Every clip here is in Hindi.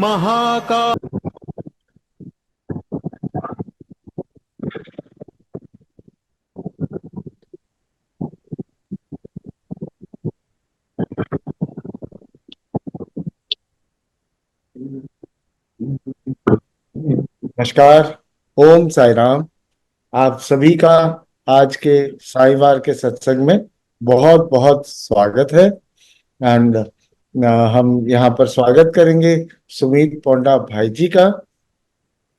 महाकाल। नमस्कार। ओम साई राम। आप सभी का आज के साईवार के सत्संग में बहुत बहुत स्वागत है। एंड हम यहाँ पर स्वागत करेंगे सुमित पोंडा भाई जी का,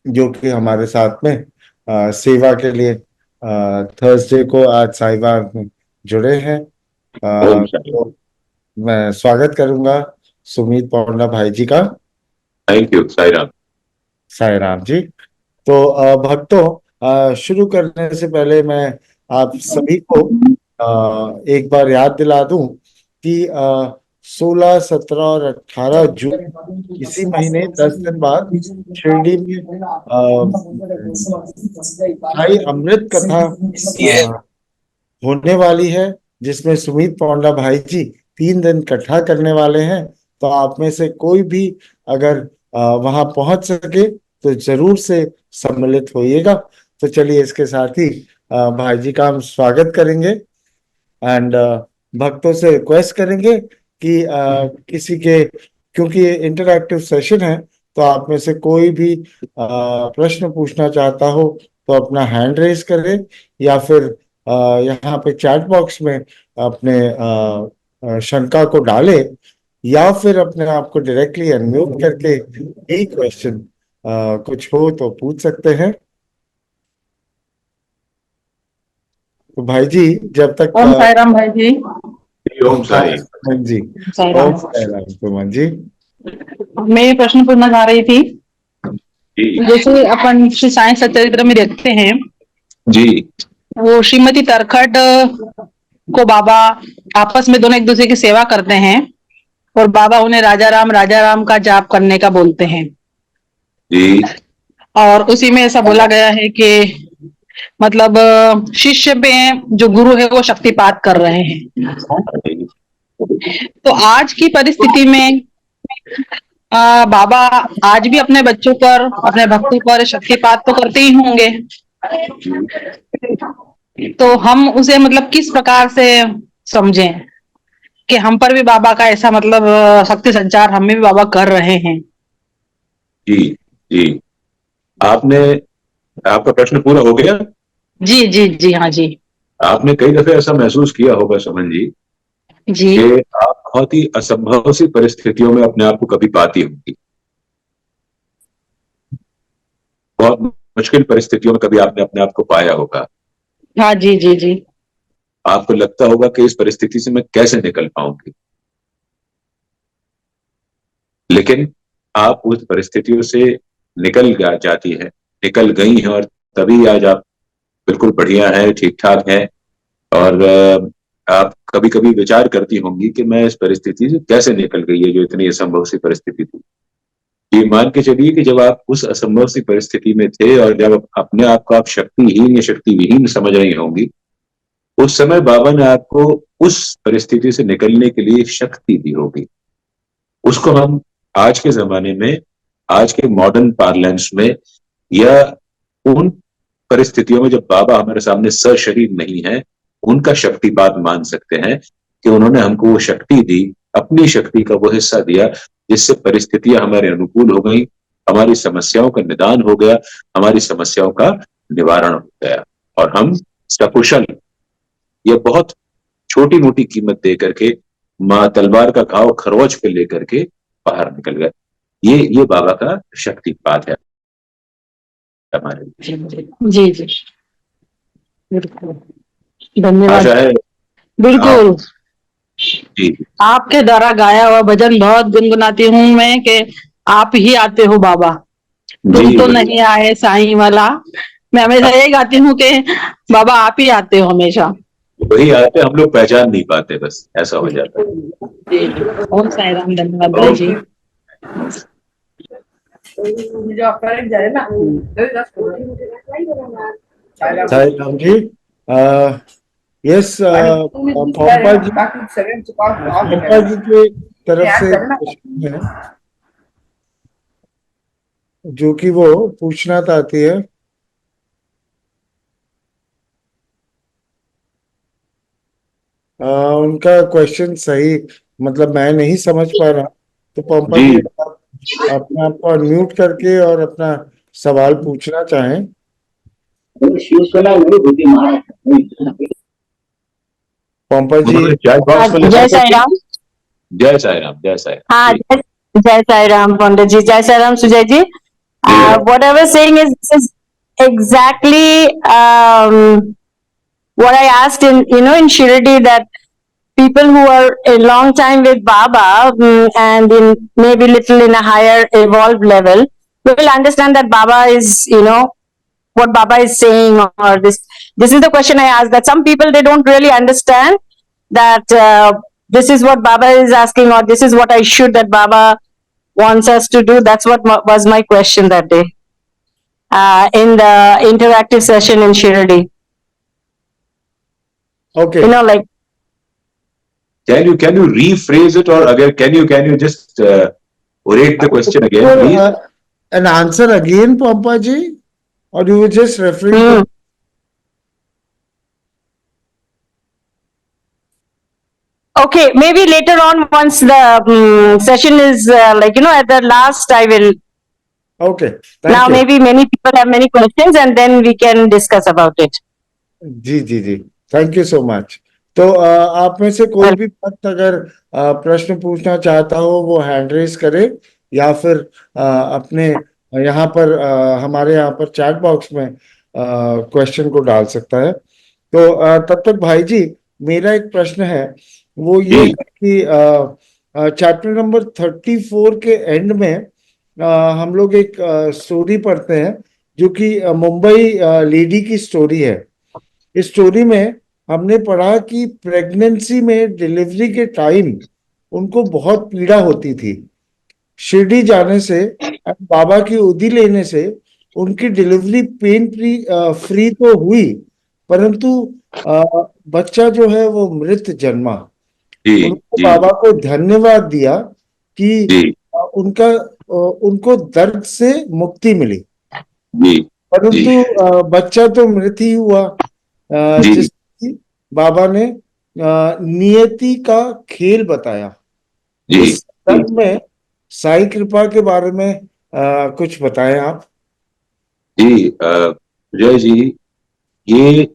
जो कि हमारे साथ में सेवा के लिए थर्सडे को आज साईवार में जुड़े हैं। ओम साई। तो मैं स्वागत करूंगा सुमित पोंडा भाई जी का। Thank you Sai Ram. साई राम जी। तो भक्तों, शुरू करने से पहले मैं आप सभी को एक बार याद दिला दूं कि 16, 17 और 18 जून इसी महीने 10 दिन बाद शिरडी में साई अमृत कथा होने वाली है, जिसमें सुमित पौंडा भाई जी 3 दिन इकट्ठा करने वाले हैं। तो आप में से कोई भी अगर वहां पहुंच सके तो जरूर से सम्मिलित होइएगा। तो चलिए, इसके साथ ही भाई जी का हम स्वागत करेंगे। एंड भक्तों से रिक्वेस्ट करेंगे कि किसी के, क्योंकि ये इंटरैक्टिव सेशन है, तो आप में से कोई भी प्रश्न पूछना चाहता हो तो अपना हैंड रेज करे, या फिर यहाँ पे चैट बॉक्स में अपने शंका को डाले, या फिर अपने आप को डायरेक्टली अनम्यूट करके यही क्वेश्चन कुछ हो तो पूछ सकते हैं। तो भाई जी, जब तक ओम साई राम भाई जी। ओम साई। सुमन जी। साई ओम राम। साई राम सुमन जी। मैं ये प्रश्न पूछना चाह रही थी, जी जैसे अपन श्री साईं सच्चरित्र में देखते हैं, जी वो श्रीमती तरखट को बाबा आपस में दोनों एक दूसरे की सेवा करते हैं और बाबा उन्हें राजा राम का जाप करने का बोलते हैं। जी और उसी में ऐसा बोला गया है कि मतलब शिष्य पे जो गुरु है वो शक्तिपात कर रहे हैं। तो आज की परिस्थिति में बाबा आज भी अपने बच्चों पर, अपने भक्तों पर शक्तिपात तो करते ही होंगे। तो हम उसे मतलब किस प्रकार से समझें कि हम पर भी बाबा का ऐसा मतलब शक्ति संचार हमें भी बाबा कर रहे हैं। जी जी आपने आपका प्रश्न पूरा हो गया। जी जी जी, हाँ जी। आपने कई दफे ऐसा महसूस किया होगा समन जी जी कि आप बहुत ही असंभव सी परिस्थितियों में अपने आप को कभी पाती होंगी। बहुत मुश्किल परिस्थितियों में कभी आपने अपने आप को पाया होगा। हाँ जी जी जी। आपको लगता होगा कि इस परिस्थिति से मैं कैसे निकल पाऊंगी, लेकिन आप उस परिस्थितियों से जाती है, निकल गई हैं, और तभी आज आप बिल्कुल बढ़िया है, ठीक ठाक है। और आप कभी कभी विचार करती होंगी कि मैं इस परिस्थिति से कैसे निकल गई है, जो इतनी असंभव सी परिस्थिति थी। ये मान के चलिए कि जब आप उस असंभव सी परिस्थिति में थे और जब अपने आप को आप शक्तिहीन या शक्तिविहीन समझ रही होंगी, उस समय बाबा ने आपको उस परिस्थिति से निकलने के लिए शक्ति दी होगी। उसको हम आज के जमाने में, आज के मॉडर्न पार्लेंस में, या उन परिस्थितियों में जब बाबा हमारे सामने सशरीर नहीं है, उनका शक्तिपात मान सकते हैं कि उन्होंने हमको वो शक्ति दी, अपनी शक्ति का वो हिस्सा दिया जिससे परिस्थितियां हमारे अनुकूल हो गई, हमारी समस्याओं का निदान हो गया, हमारी समस्याओं का निवारण हो गया, और हम सकुशल, ये बहुत छोटी मोटी कीमत दे करके, माँ तलवार का घाव खरोच पे लेकर के बाहर निकल गए। ये बाबा का शक्तिपात है हमारे लिए। जी जी, बिल्कुल, धन्यवाद। आशा है आप। बिल्कुल, जी आपके द्वारा गाया हुआ भजन बहुत गुनगुनाती हूँ मैं कि आप ही आते हो बाबा, तुम जी तो वही नहीं आए साईं वाला। मैं हमेशा यही गाती हूँ कि बाबा आप ही आते हो हमेशा। वही आते, हम लोग पहचान नहीं पाते, बस ऐसा हो जाता है। जी जी, ओम साई राम, धन्यवाद भाई ओम जी। साई राम जी। यस, पंपा जी, पंपा जी की तरफ से क्वेश्चन है। जो कि वो पूछना चाहती है। उनका क्वेश्चन सही मतलब मैं नहीं समझ पा रहा, तो पंपा जी जी आप अपने आप को अनम्यूट करके और अपना सवाल पूछना चाहें। पंपा जी। उन्होंने चैट बॉक्स में लिखा जय था साई कि राम। जय साई राम, जय साई राम। हाँ, जी जय साई राम पंडित जी, जय साई राम सुजय जी। जी What I was saying is this is exactly what I asked in Shirdi, that people who are a long time with Baba, and in maybe little in a higher evolved level, will understand that Baba is, what Baba is saying, or this is the question I asked, that some people, they don't really understand that this is what Baba is asking, or this is what I should, that Baba wants us to do. That's what was my question that day in the interactive session in Shirdi. Okay, Like, can you rephrase it, or again can you just orate the question again, please? an answer again, Pampa ji, or you were just referring to? okay, maybe later on, once the session is at the last, I will. Okay, Now thank you. maybe many people have many questions, and then we can discuss about it. जी जी जी, थैंक यू सो मच। तो आप में से कोई भी भक्त अगर प्रश्न पूछना चाहता हो वो हैंड रेस करे, या फिर अपने यहाँ पर हमारे यहाँ पर चैट बॉक्स में क्वेश्चन को डाल सकता है। तो तब तक भाई जी, मेरा एक प्रश्न है, वो ये जी है कि चैप्टर नंबर 34 के एंड में हम लोग एक स्टोरी पढ़ते हैं, जो कि मुंबई लेडी की स्टोरी है। इस स्टोरी में हमने पढ़ा कि प्रेगनेंसी में डिलीवरी के टाइम उनको बहुत पीड़ा होती थी। शिरडी जाने से और बाबा की उदी लेने से उनकी डिलीवरी पेन फ्री तो हुई, परंतु अ, बच्चा जो है वो मृत जन्मा। जी उनको जी बाबा को धन्यवाद दिया कि जी उनको दर्द से मुक्ति मिली, जी जी परंतु बच्चा तो मृत ही हुआ। जी जिसकी बाबा ने नियति का खेल बताया। जी इस संदर्भ में साई कृपा के बारे में कुछ बताएं आप। जी जय जी, ये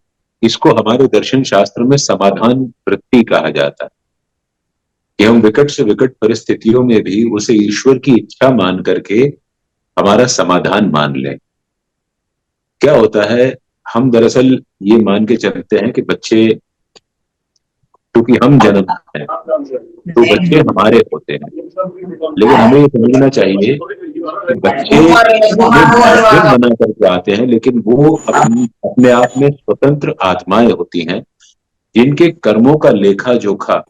इसको हमारे दर्शन शास्त्र में समाधान वृत्ति कहा जाता है, कि हम विकट से विकट परिस्थितियों में भी उसे ईश्वर की इच्छा मान करके हमारा समाधान मान लें। क्या होता है, हम दरअसल ये मान के चलते हैं कि बच्चे, क्योंकि हम जन्म हैं तो बच्चे हमारे होते हैं, लेकिन हमें ये समझना चाहिए कि बच्चे हमें गार्जियन बना करके आते हैं, लेकिन वो अपने आप में स्वतंत्र आत्माएं होती हैं, जिनके कर्मों का लेखा जोखा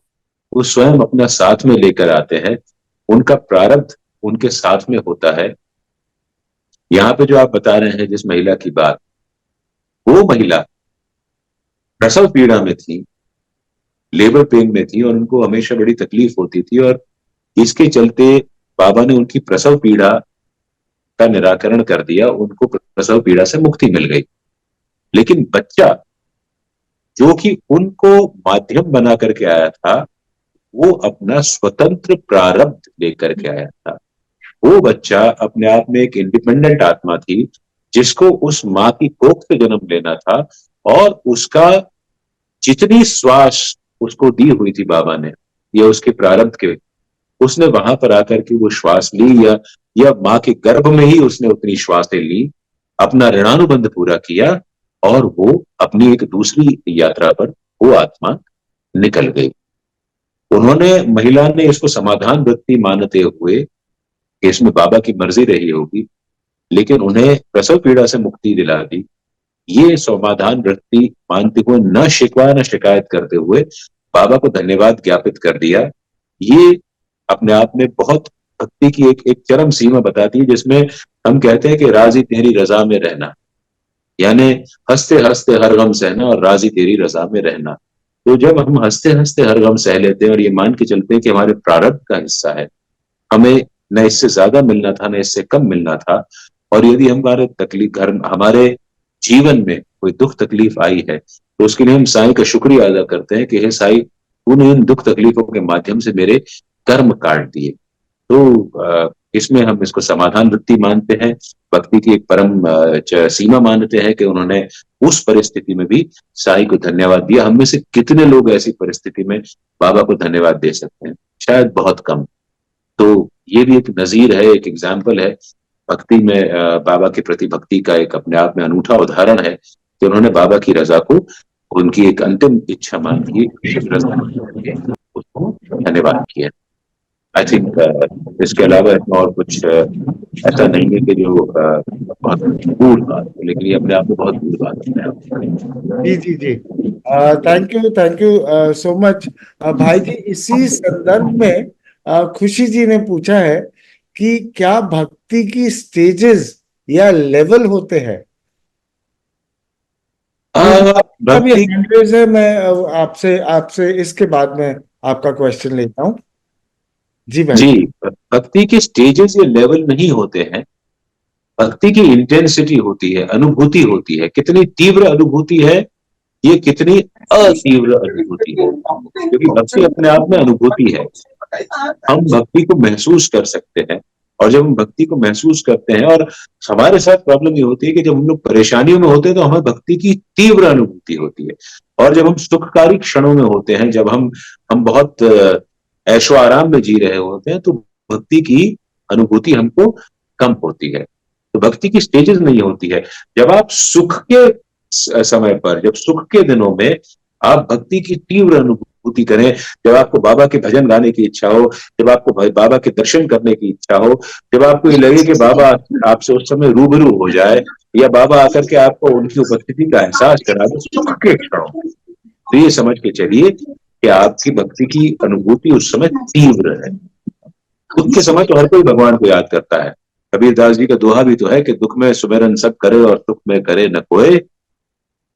वो स्वयं अपना साथ में लेकर आते हैं। उनका प्रारब्ध उनके साथ में होता है। यहाँ पे जो आप बता रहे हैं जिस महिला की बात, वो महिला प्रसव पीड़ा में थी, लेबर पेन में थी, और उनको हमेशा बड़ी तकलीफ होती थी, और इसके चलते बाबा ने उनकी प्रसव पीड़ा का निराकरण कर दिया, उनको प्रसव पीड़ा से मुक्ति मिल गई। लेकिन बच्चा जो कि उनको माध्यम बना करके आया था, वो अपना स्वतंत्र प्रारब्ध लेकर के आया था। वो बच्चा अपने आप में एक इंडिपेंडेंट आत्मा थी, जिसको उस माँ की कोख से जन्म लेना था, और उसका जितनी श्वास उसको दी हुई थी बाबा ने, या उसके प्रारब्ध के, उसने वहां पर आकर के वो श्वास ली, या माँ के गर्भ में ही उसने उतनी श्वासें ली, अपना ऋणानुबंध पूरा किया, और वो अपनी एक दूसरी यात्रा पर वो आत्मा निकल गई। उन्होंने, महिला ने इसको समाधान वृत्ति मानते हुए कि इसमें बाबा की मर्जी रही होगी, लेकिन उन्हें प्रसव पीड़ा से मुक्ति दिला दी। ये समाधान वृत्ति मानते हुए, न शिकवा न शिकायत करते हुए बाबा को धन्यवाद ज्ञापित कर दिया। ये अपने आप में बहुत भक्ति की एक एक चरम सीमा बताती है, जिसमें हम कहते हैं कि राजी तेरी रजा में रहना, यानी हंसते हंसते हर गम सहना और राजी तेरी रजा में रहना। तो जब हम हंसते हंसते हर गम सह लेते हैं और ये मान के चलते हैं कि हमारे प्रारब्ध का हिस्सा है, हमें न इससे ज्यादा मिलना था न इससे कम मिलना था, और यदि हमारे हमारे जीवन में कोई दुख तकलीफ आई है तो उसके लिए हम साईं का शुक्रिया अदा करते हैं कि हे साईं, तूने इन दुख तकलीफों के माध्यम से मेरे कर्म काट दिए। तो इसमें हम इसको समाधान वृत्ति मानते हैं, भक्ति की एक परम सीमा मानते हैं कि उन्होंने उस परिस्थिति में भी साईं को धन्यवाद दिया। हम में से कितने लोग ऐसी परिस्थिति में बाबा को धन्यवाद दे सकते हैं? शायद बहुत कम। तो ये भी एक नजीर है, एक एग्जाम्पल है भक्ति में, बाबा के प्रति भक्ति का एक अपने आप में अनूठा उदाहरण है कि उन्होंने बाबा की रजा को उनकी एक अंतिम इच्छा मान की, उसको धन्यवाद किया। आई थिंक इसके अलावा और कुछ ऐसा नहीं है कि जो बहुत दूर बात हो, लेकिन ये अपने आप में बहुत दूर बात है। जी जी जी, थैंक यू सो मच भाई जी। इसी संदर्भ में खुशी जी ने पूछा है कि क्या भक्ति की स्टेजेस या लेवल होते हैं? भक्ति है, मैं आपसे आपसे इसके बाद में आपका क्वेश्चन लेता हूँ। जी भाई जी, भक्ति के स्टेजेस या लेवल नहीं होते हैं, भक्ति की इंटेंसिटी होती है, अनुभूति होती है। कितनी तीव्र अनुभूति है, ये कितनी अतीव्र अनुभूति है, क्योंकि भक्ति अपने आप में अनुभूति है। हम भक्ति को महसूस कर सकते हैं, और जब हम भक्ति को महसूस करते हैं, और हमारे साथ प्रॉब्लम ये होती है कि जब हम लोग परेशानियों में होते हैं तो हमें भक्ति की तीव्र अनुभूति होती है, और जब हम सुखकारी क्षणों में होते हैं, जब हम बहुत ऐशो आराम में जी रहे होते हैं, तो भक्ति की अनुभूति हमको कम होती है। तो भक्ति की स्टेजेस नहीं होती है। जब आप सुख के समय पर, जब सुख के दिनों में आप भक्ति की तीव्र अनुभूति करें, जब आपको बाबा के भजन गाने की इच्छा हो, जब आपको बाबा के दर्शन करने की इच्छा हो, जब आपको ये लगे कि बाबा आपसे उस समय रूबरू हो जाए, या बाबा आकर के आपको उनकी उपस्थिति का एहसास करा दे सुख के क्षणों, तो ये समझ के चलिए कि आपकी भक्ति की अनुभूति उस समय तीव्र है। दुख के समय तो हर कोई भगवान को याद करता है। कबीर दास जी का दोहा भी तो है कि दुख में सुमिरन सब करे और सुख में करे न कोई।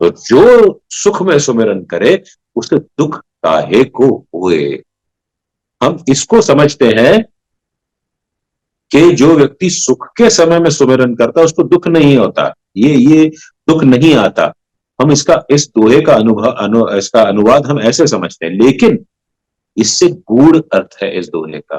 तो जो सुख में सुमिरन करे उसे दुख काहे को हुए। हम इसको समझते हैं कि जो व्यक्ति सुख के समय में सुमिरन करता है उसको दुख नहीं होता, ये दुख नहीं आता। हम इस दोहे का इसका अनुवाद हम ऐसे समझते हैं, लेकिन इससे गूढ़ अर्थ है इस दोहे का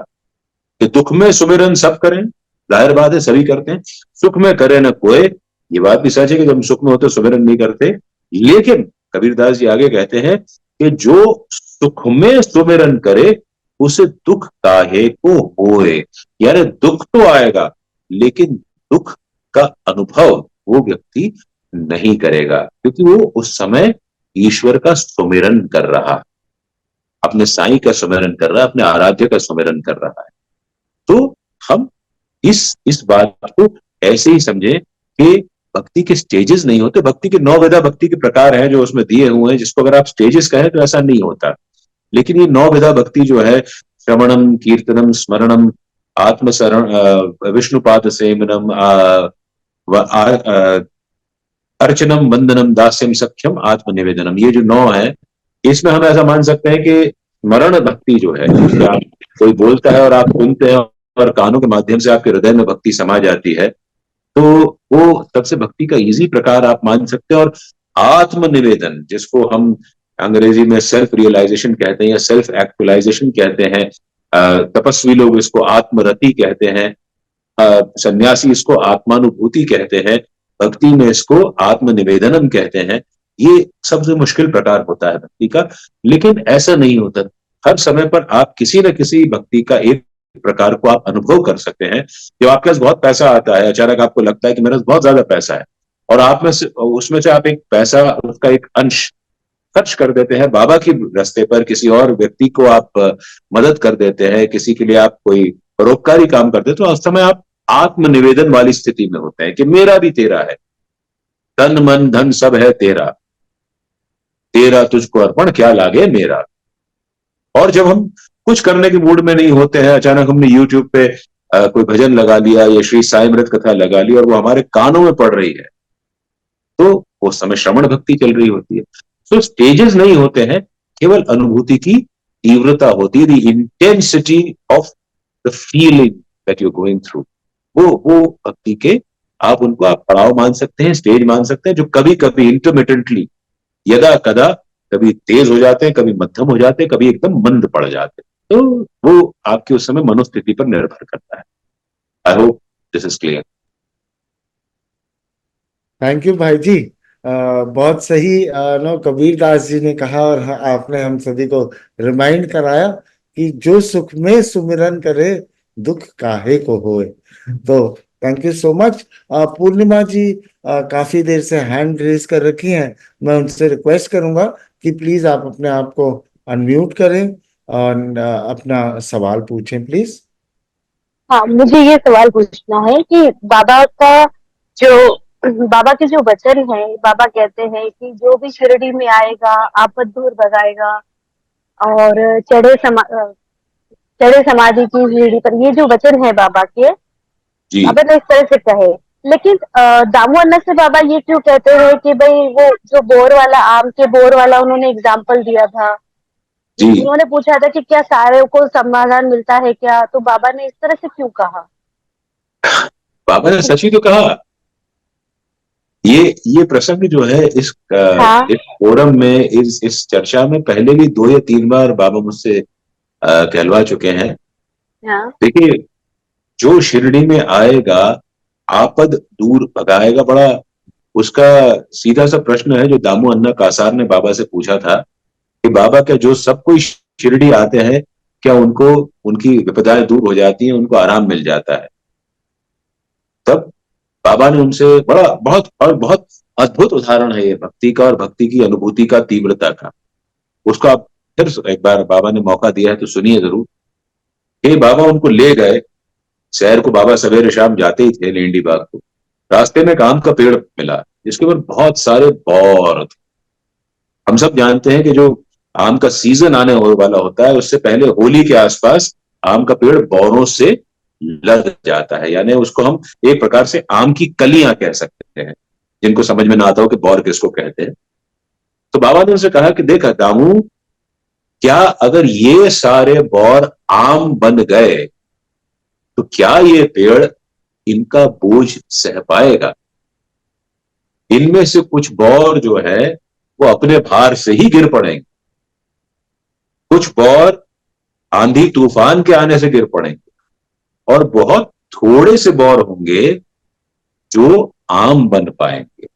कि दुख में सुमिरन सब करें, जाहिर बात है सभी करते हैं, सुख में करे न कोई। ये बात भी सच है कि जब हम सुख में होते सुमिरन नहीं करते, लेकिन कबीरदास जी आगे कहते हैं कि जो सुख में सुमिरन करे उसे दुख काहे को होए। यानी दुख तो आएगा, लेकिन दुख का अनुभव वो व्यक्ति नहीं करेगा, क्योंकि वो उस समय ईश्वर का सुमिरन कर रहा, अपने साईं का सुमिरन कर रहा है, अपने आराध्य का सुमिरन कर रहा है। तो हम इस बात को ऐसे ही समझें कि भक्ति के स्टेजेस नहीं होते। भक्ति के 9 विधा भक्ति के प्रकार हैं जो उसमें दिए हुए हैं, जिसको अगर आप स्टेजेस कहें तो ऐसा नहीं होता। लेकिन ये 9 विधा भक्ति जो है, श्रवणम, कीर्तनम, स्मरणम, आत्मशरण, विष्णुपाद सेवनम, अर्चनम, वंदनम, दास्यम, सख्यम, आत्मनिवेदनम, ये जो 9 है, इसमें हम ऐसा मान सकते हैं कि स्मरण भक्ति जो है, आप कोई बोलता है और आप सुनते हैं और कानों के माध्यम से आपके हृदय में भक्ति समा जाती है, तो वो सबसे भक्ति का इजी प्रकार आप मान सकते हैं। और आत्मनिवेदन, जिसको हम अंग्रेजी में सेल्फ रियलाइजेशन कहते हैं या सेल्फ एक्चुअलाइजेशन कहते हैं, तपस्वी लोग इसको आत्मरति कहते हैं, सन्यासी इसको आत्मानुभूति कहते हैं, भक्ति में इसको आत्मनिवेदनम कहते हैं। ये सबसे मुश्किल प्रकार होता है भक्ति का, लेकिन ऐसा नहीं होता। हर समय पर आप किसी न किसी भक्ति का एक प्रकार को आप अनुभव कर सकते हैं। जब आपके पास बहुत पैसा आता है, अचानक आपको लगता है कि मेरे पास बहुत ज्यादा पैसा है, और आप में से उसमें से आप एक पैसा, उसका एक अंश खर्च कर देते हैं बाबा की रास्ते पर, किसी और व्यक्ति को आप मदद कर देते हैं, किसी के लिए आप कोई परोपकारी काम करते हैं, तो उस समय आप आत्मनिवेदन वाली स्थिति में होते हैं कि मेरा भी तेरा है, तन मन धन सब है तेरा, तेरा तुझको अर्पण क्या लागे मेरा। और जब हम कुछ करने के मूड में नहीं होते हैं, अचानक हमने YouTube पे कोई भजन लगा लिया या श्री साईं अमृत कथा लगा ली और वो हमारे कानों में पड़ रही है, तो उस समय श्रवण भक्ति चल रही होती है। तो स्टेजेस नहीं होते हैं, केवल अनुभूति की तीव्रता होती है, the intensity of the feeling that you going through, वो भक्ति के आप उनको आप पड़ाव मान सकते हैं, स्टेज मान सकते हैं, जो कभी कभी इंटरमिटेंटली, यदा कदा, कभी तेज हो जाते हैं, कभी मध्यम हो जाते हैं, कभी एकदम मंद पड़ जाते हैं। तो वो आपकी उस समय मनोस्थिति पर निर्भर करता है। I hope this is clear. Thank you भाई जी। बहुत सही नो कबीर दास जी ने कहा, और आपने हम सभी को रिमाइंड कराया कि जो सुख में सुमिरन करे दुख काहे को होए। तो थैंक यू सो मच। पूर्णिमा जी काफी देर से हैंड रेज कर रखी हैं, मैं उनसे रिक्वेस्ट करूंगा कि प्लीज आप अपने आप को अनम्यूट करें और अपना सवाल पूछें प्लीज। हाँ, मुझे ये सवाल पूछना है कि जो बाबा के जो वचन है, बाबा कहते हैं कि जो भी शिरडी में आएगा आपद दूर भगाएगा और चढ़े समाधि की सीढ़ी पर, ये जो वचन है बाबा के, जी बाबा ने इस तरह से कहे। लेकिन दामू अन्ना से बाबा ये क्यों कहते हैं कि भाई वो जो बोर वाला, आम के बोर वाला उन्होंने एग्जाम्पल दिया था, जी, उन्होंने पूछा था कि क्या सारे को समाधान मिलता है क्या, तो बाबा ने इस तरह से क्यों कहा? बाबा ने सच ही तो कहा। ये प्रसंग जो है हाँ, इस फोरम में, इस चर्चा में पहले भी 2 या 3 बार बाबा मुझसे कहलवा चुके हैं। हाँ, देखिए, जो शिरडी में आएगा आपद दूर भगाएगा, बड़ा उसका सीधा सा प्रश्न है जो दामू अन्ना कासार ने बाबा से पूछा था कि बाबा क्या जो सब कोई शिरडी आते हैं, क्या उनको उनकी विपदाएं दूर हो जाती हैं, उनको आराम मिल जाता है? तब बाबा ने उनसे बड़ा बहुत और बहुत अद्भुत उदाहरण है ये भक्ति का और भक्ति की अनुभूति का, तीव्रता का। उसको आप फिर एक बार, बाबा ने मौका दिया है तो सुनिए जरूर। कि बाबा उनको ले गए शहर को, बाबा सवेरे शाम जाते ही थे लेंडी बाग को। रास्ते में एक आम का पेड़ मिला जिसके ऊपर बहुत सारे बौर थे। हम सब जानते हैं कि जो आम का सीजन आने वाला होता है उससे पहले होली के आसपास आम का पेड़ बौरों से लद जाता है, यानी उसको हम एक प्रकार से आम की कलियां कह सकते हैं, जिनको समझ में ना आता हो कि बौर किसको कहते हैं। तो बाबा ने उनसे कहा कि देख दामू, क्या अगर ये सारे बौर आम बन गए तो क्या ये पेड़ इनका बोझ सह पाएगा? इनमें से कुछ बौर जो है वो अपने भार से ही गिर पड़ेंगे, कुछ बौर आंधी तूफान के आने से गिर पड़ेंगे, और बहुत थोड़े से बौर होंगे जो आम बन पाएंगे।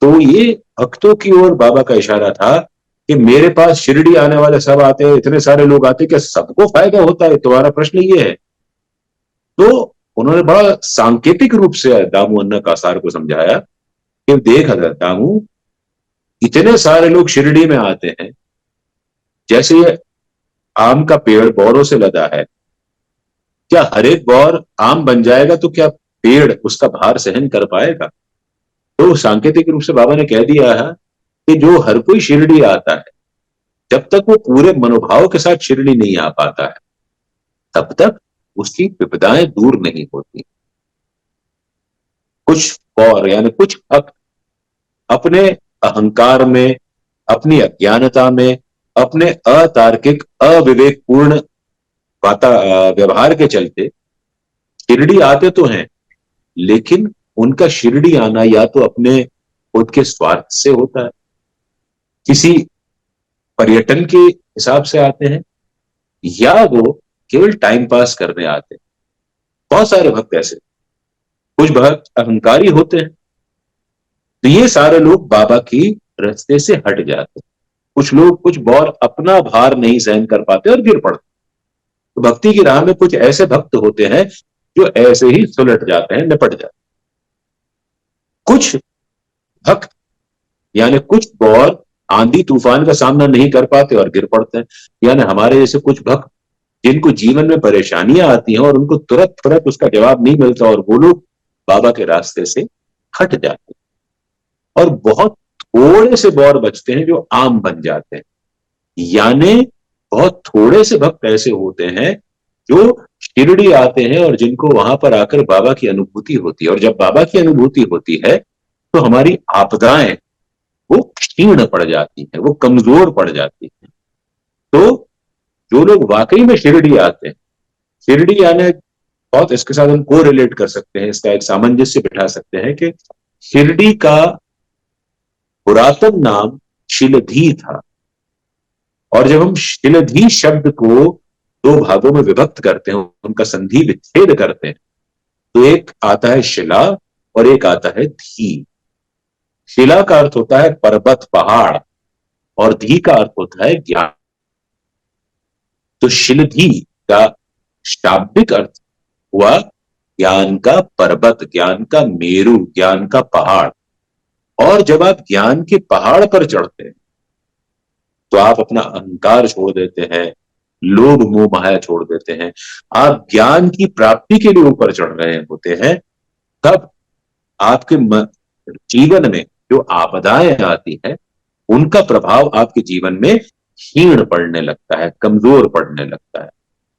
तो ये भक्तों की ओर बाबा का इशारा था कि मेरे पास शिरडी आने वाले सब आते हैं, इतने सारे लोग आते हैं, क्या सबको फायदा होता है? तुम्हारा प्रश्न ये है। तो उन्होंने बड़ा सांकेतिक रूप से दामू अन्ना कासार को समझाया कि देख अगर दामू, इतने सारे लोग शिरडी में आते हैं, जैसे ये आम का पेड़ बौरों से लदा है, क्या हर एक बौर आम बन जाएगा तो क्या पेड़ उसका भार सहन कर पाएगा? तो सांकेतिक रूप से बाबा ने कह दिया है कि जो हर कोई शिरडी आता है, जब तक वो पूरे मनोभाव के साथ शिरडी नहीं आ पाता है, तब तक उसकी विपदाएं दूर नहीं होती। कुछ और यानी कुछ भक्त अपने अहंकार में, अपनी अज्ञानता में, अपने अतार्किक अविवेकपूर्ण व्यवहार के चलते शिरडी आते तो हैं, लेकिन उनका शिरडी आना या तो अपने खुद के स्वार्थ से होता है, किसी पर्यटन के हिसाब से आते हैं, या वो केवल टाइम पास करने आते हैं। बहुत सारे भक्त ऐसे, कुछ भक्त अहंकारी होते हैं, तो ये सारे लोग बाबा की रास्ते से हट जाते हैं। कुछ लोग, कुछ बौर अपना भार नहीं सहन कर पाते और गिर पड़ते। तो भक्ति की राह में कुछ ऐसे भक्त होते हैं जो ऐसे ही सुलट जाते हैं, निपट जाते हैं। कुछ भक्त यानी कुछ बौर आंधी तूफान का सामना नहीं कर पाते और गिर पड़ते हैं। यानी हमारे जैसे कुछ भक्त जिनको जीवन में परेशानियां आती हैं और उनको तुरंत उसका जवाब नहीं मिलता, और वो लोग बाबा के रास्ते से हट जाते हैं, और बहुत थोड़े से बौर बचते हैं जो आम बन जाते हैं। यानी बहुत थोड़े से भक्त ऐसे होते हैं जो शिरडी आते हैं और जिनको वहां पर आकर बाबा की अनुभूति होती है, और जब बाबा की अनुभूति होती है तो हमारी आपदाएं वो क्षीण पड़ जाती हैं, वो कमजोर पड़ जाती हैं। तो जो लोग वाकई में शिरडी आते हैं, शिरडी आने बहुत इसके साथ हम को रिलेट कर सकते हैं, इसका एक सामंजस्य बिठा सकते हैं कि शिरडी का पुरातन नाम शिलधी था, और जब हम शिलधी शब्द को दो भागों में विभक्त करते हैं, उनका संधि विच्छेद करते हैं, तो एक आता है शिला और एक आता है धी। शिला का अर्थ होता है पर्वत पहाड़, और धी का अर्थ होता है ज्ञान। तो शिलधी का शाब्दिक अर्थ हुआ ज्ञान का पर्वत, ज्ञान का मेरु, ज्ञान का पहाड़। और जब आप ज्ञान के पहाड़ पर चढ़ते हैं तो आप अपना अहंकार छोड़ देते हैं, लोभ मोह माया छोड़ देते हैं, आप ज्ञान की प्राप्ति के लिए ऊपर चढ़ रहे होते हैं। तब आपके जीवन में जो आपदाएं आती है उनका प्रभाव आपके जीवन में क्षीण पड़ने लगता है, कमजोर पड़ने लगता है।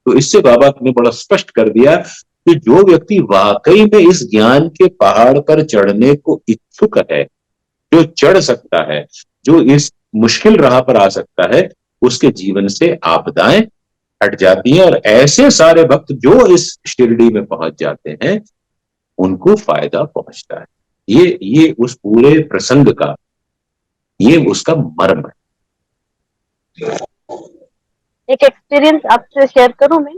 तो इससे बाबा ने बड़ा स्पष्ट कर दिया कि जो व्यक्ति वाकई में इस ज्ञान के पहाड़ पर चढ़ने को इच्छुक है, जो चढ़ सकता है, जो इस मुश्किल राह पर आ सकता है, उसके जीवन से आपदाएं हट जाती हैं, और ऐसे सारे भक्त जो इस शिरडी में पहुंच जाते हैं उनको फायदा पहुंचता है। ये उस पूरे प्रसंग का, ये उसका मर्म है। एक एक्सपीरियंस आपसे शेयर करूं मैं?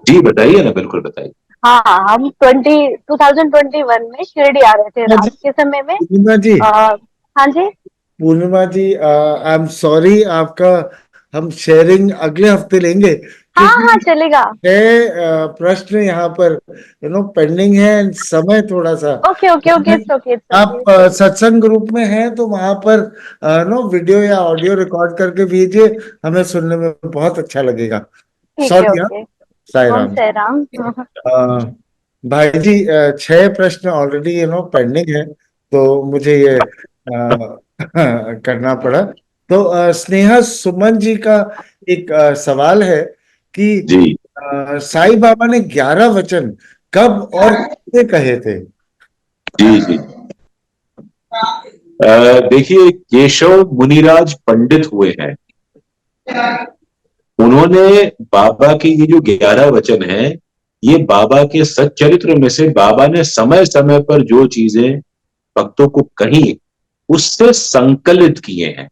जी बताइए ना, बिल्कुल बताइए। हाँ, हम 2021 में शिरडी आ रहे थे रात के समय में। पूर्णिमा जी, हाँ जी। पूर्णिमा जी, आई एम सॉरी, आपका हम शेयरिंग अगले हफ्ते लेंगे, हाँ क्योंकि हाँ चलेगा। प्रश्न यहाँ पर पेंडिंग है, समय थोड़ा सा। Okay okay okay, it's okay it's आप ओके। सत्संग ग्रुप में हैं तो वहां पर वीडियो या ऑडियो रिकॉर्ड करके भेजिए, हमें सुनने में बहुत अच्छा लगेगा। ठीक है, सॉरी, ओके। साई ओम राम। साई राम। भाई जी, 6 प्रश्न ऑलरेडी पेंडिंग है, तो मुझे ये करना पड़ा। तो स्नेहा सुमन जी का एक सवाल है कि जी साईं बाबा ने 11 वचन कब और किससे कहे थे? जी जी देखिए, केशव मुनिराज पंडित हुए हैं, उन्होंने बाबा के ये जो 11 वचन हैं, ये बाबा के सच्चरित्र में से बाबा ने समय समय पर जो चीजें भक्तों को कही उससे संकलित किए हैं।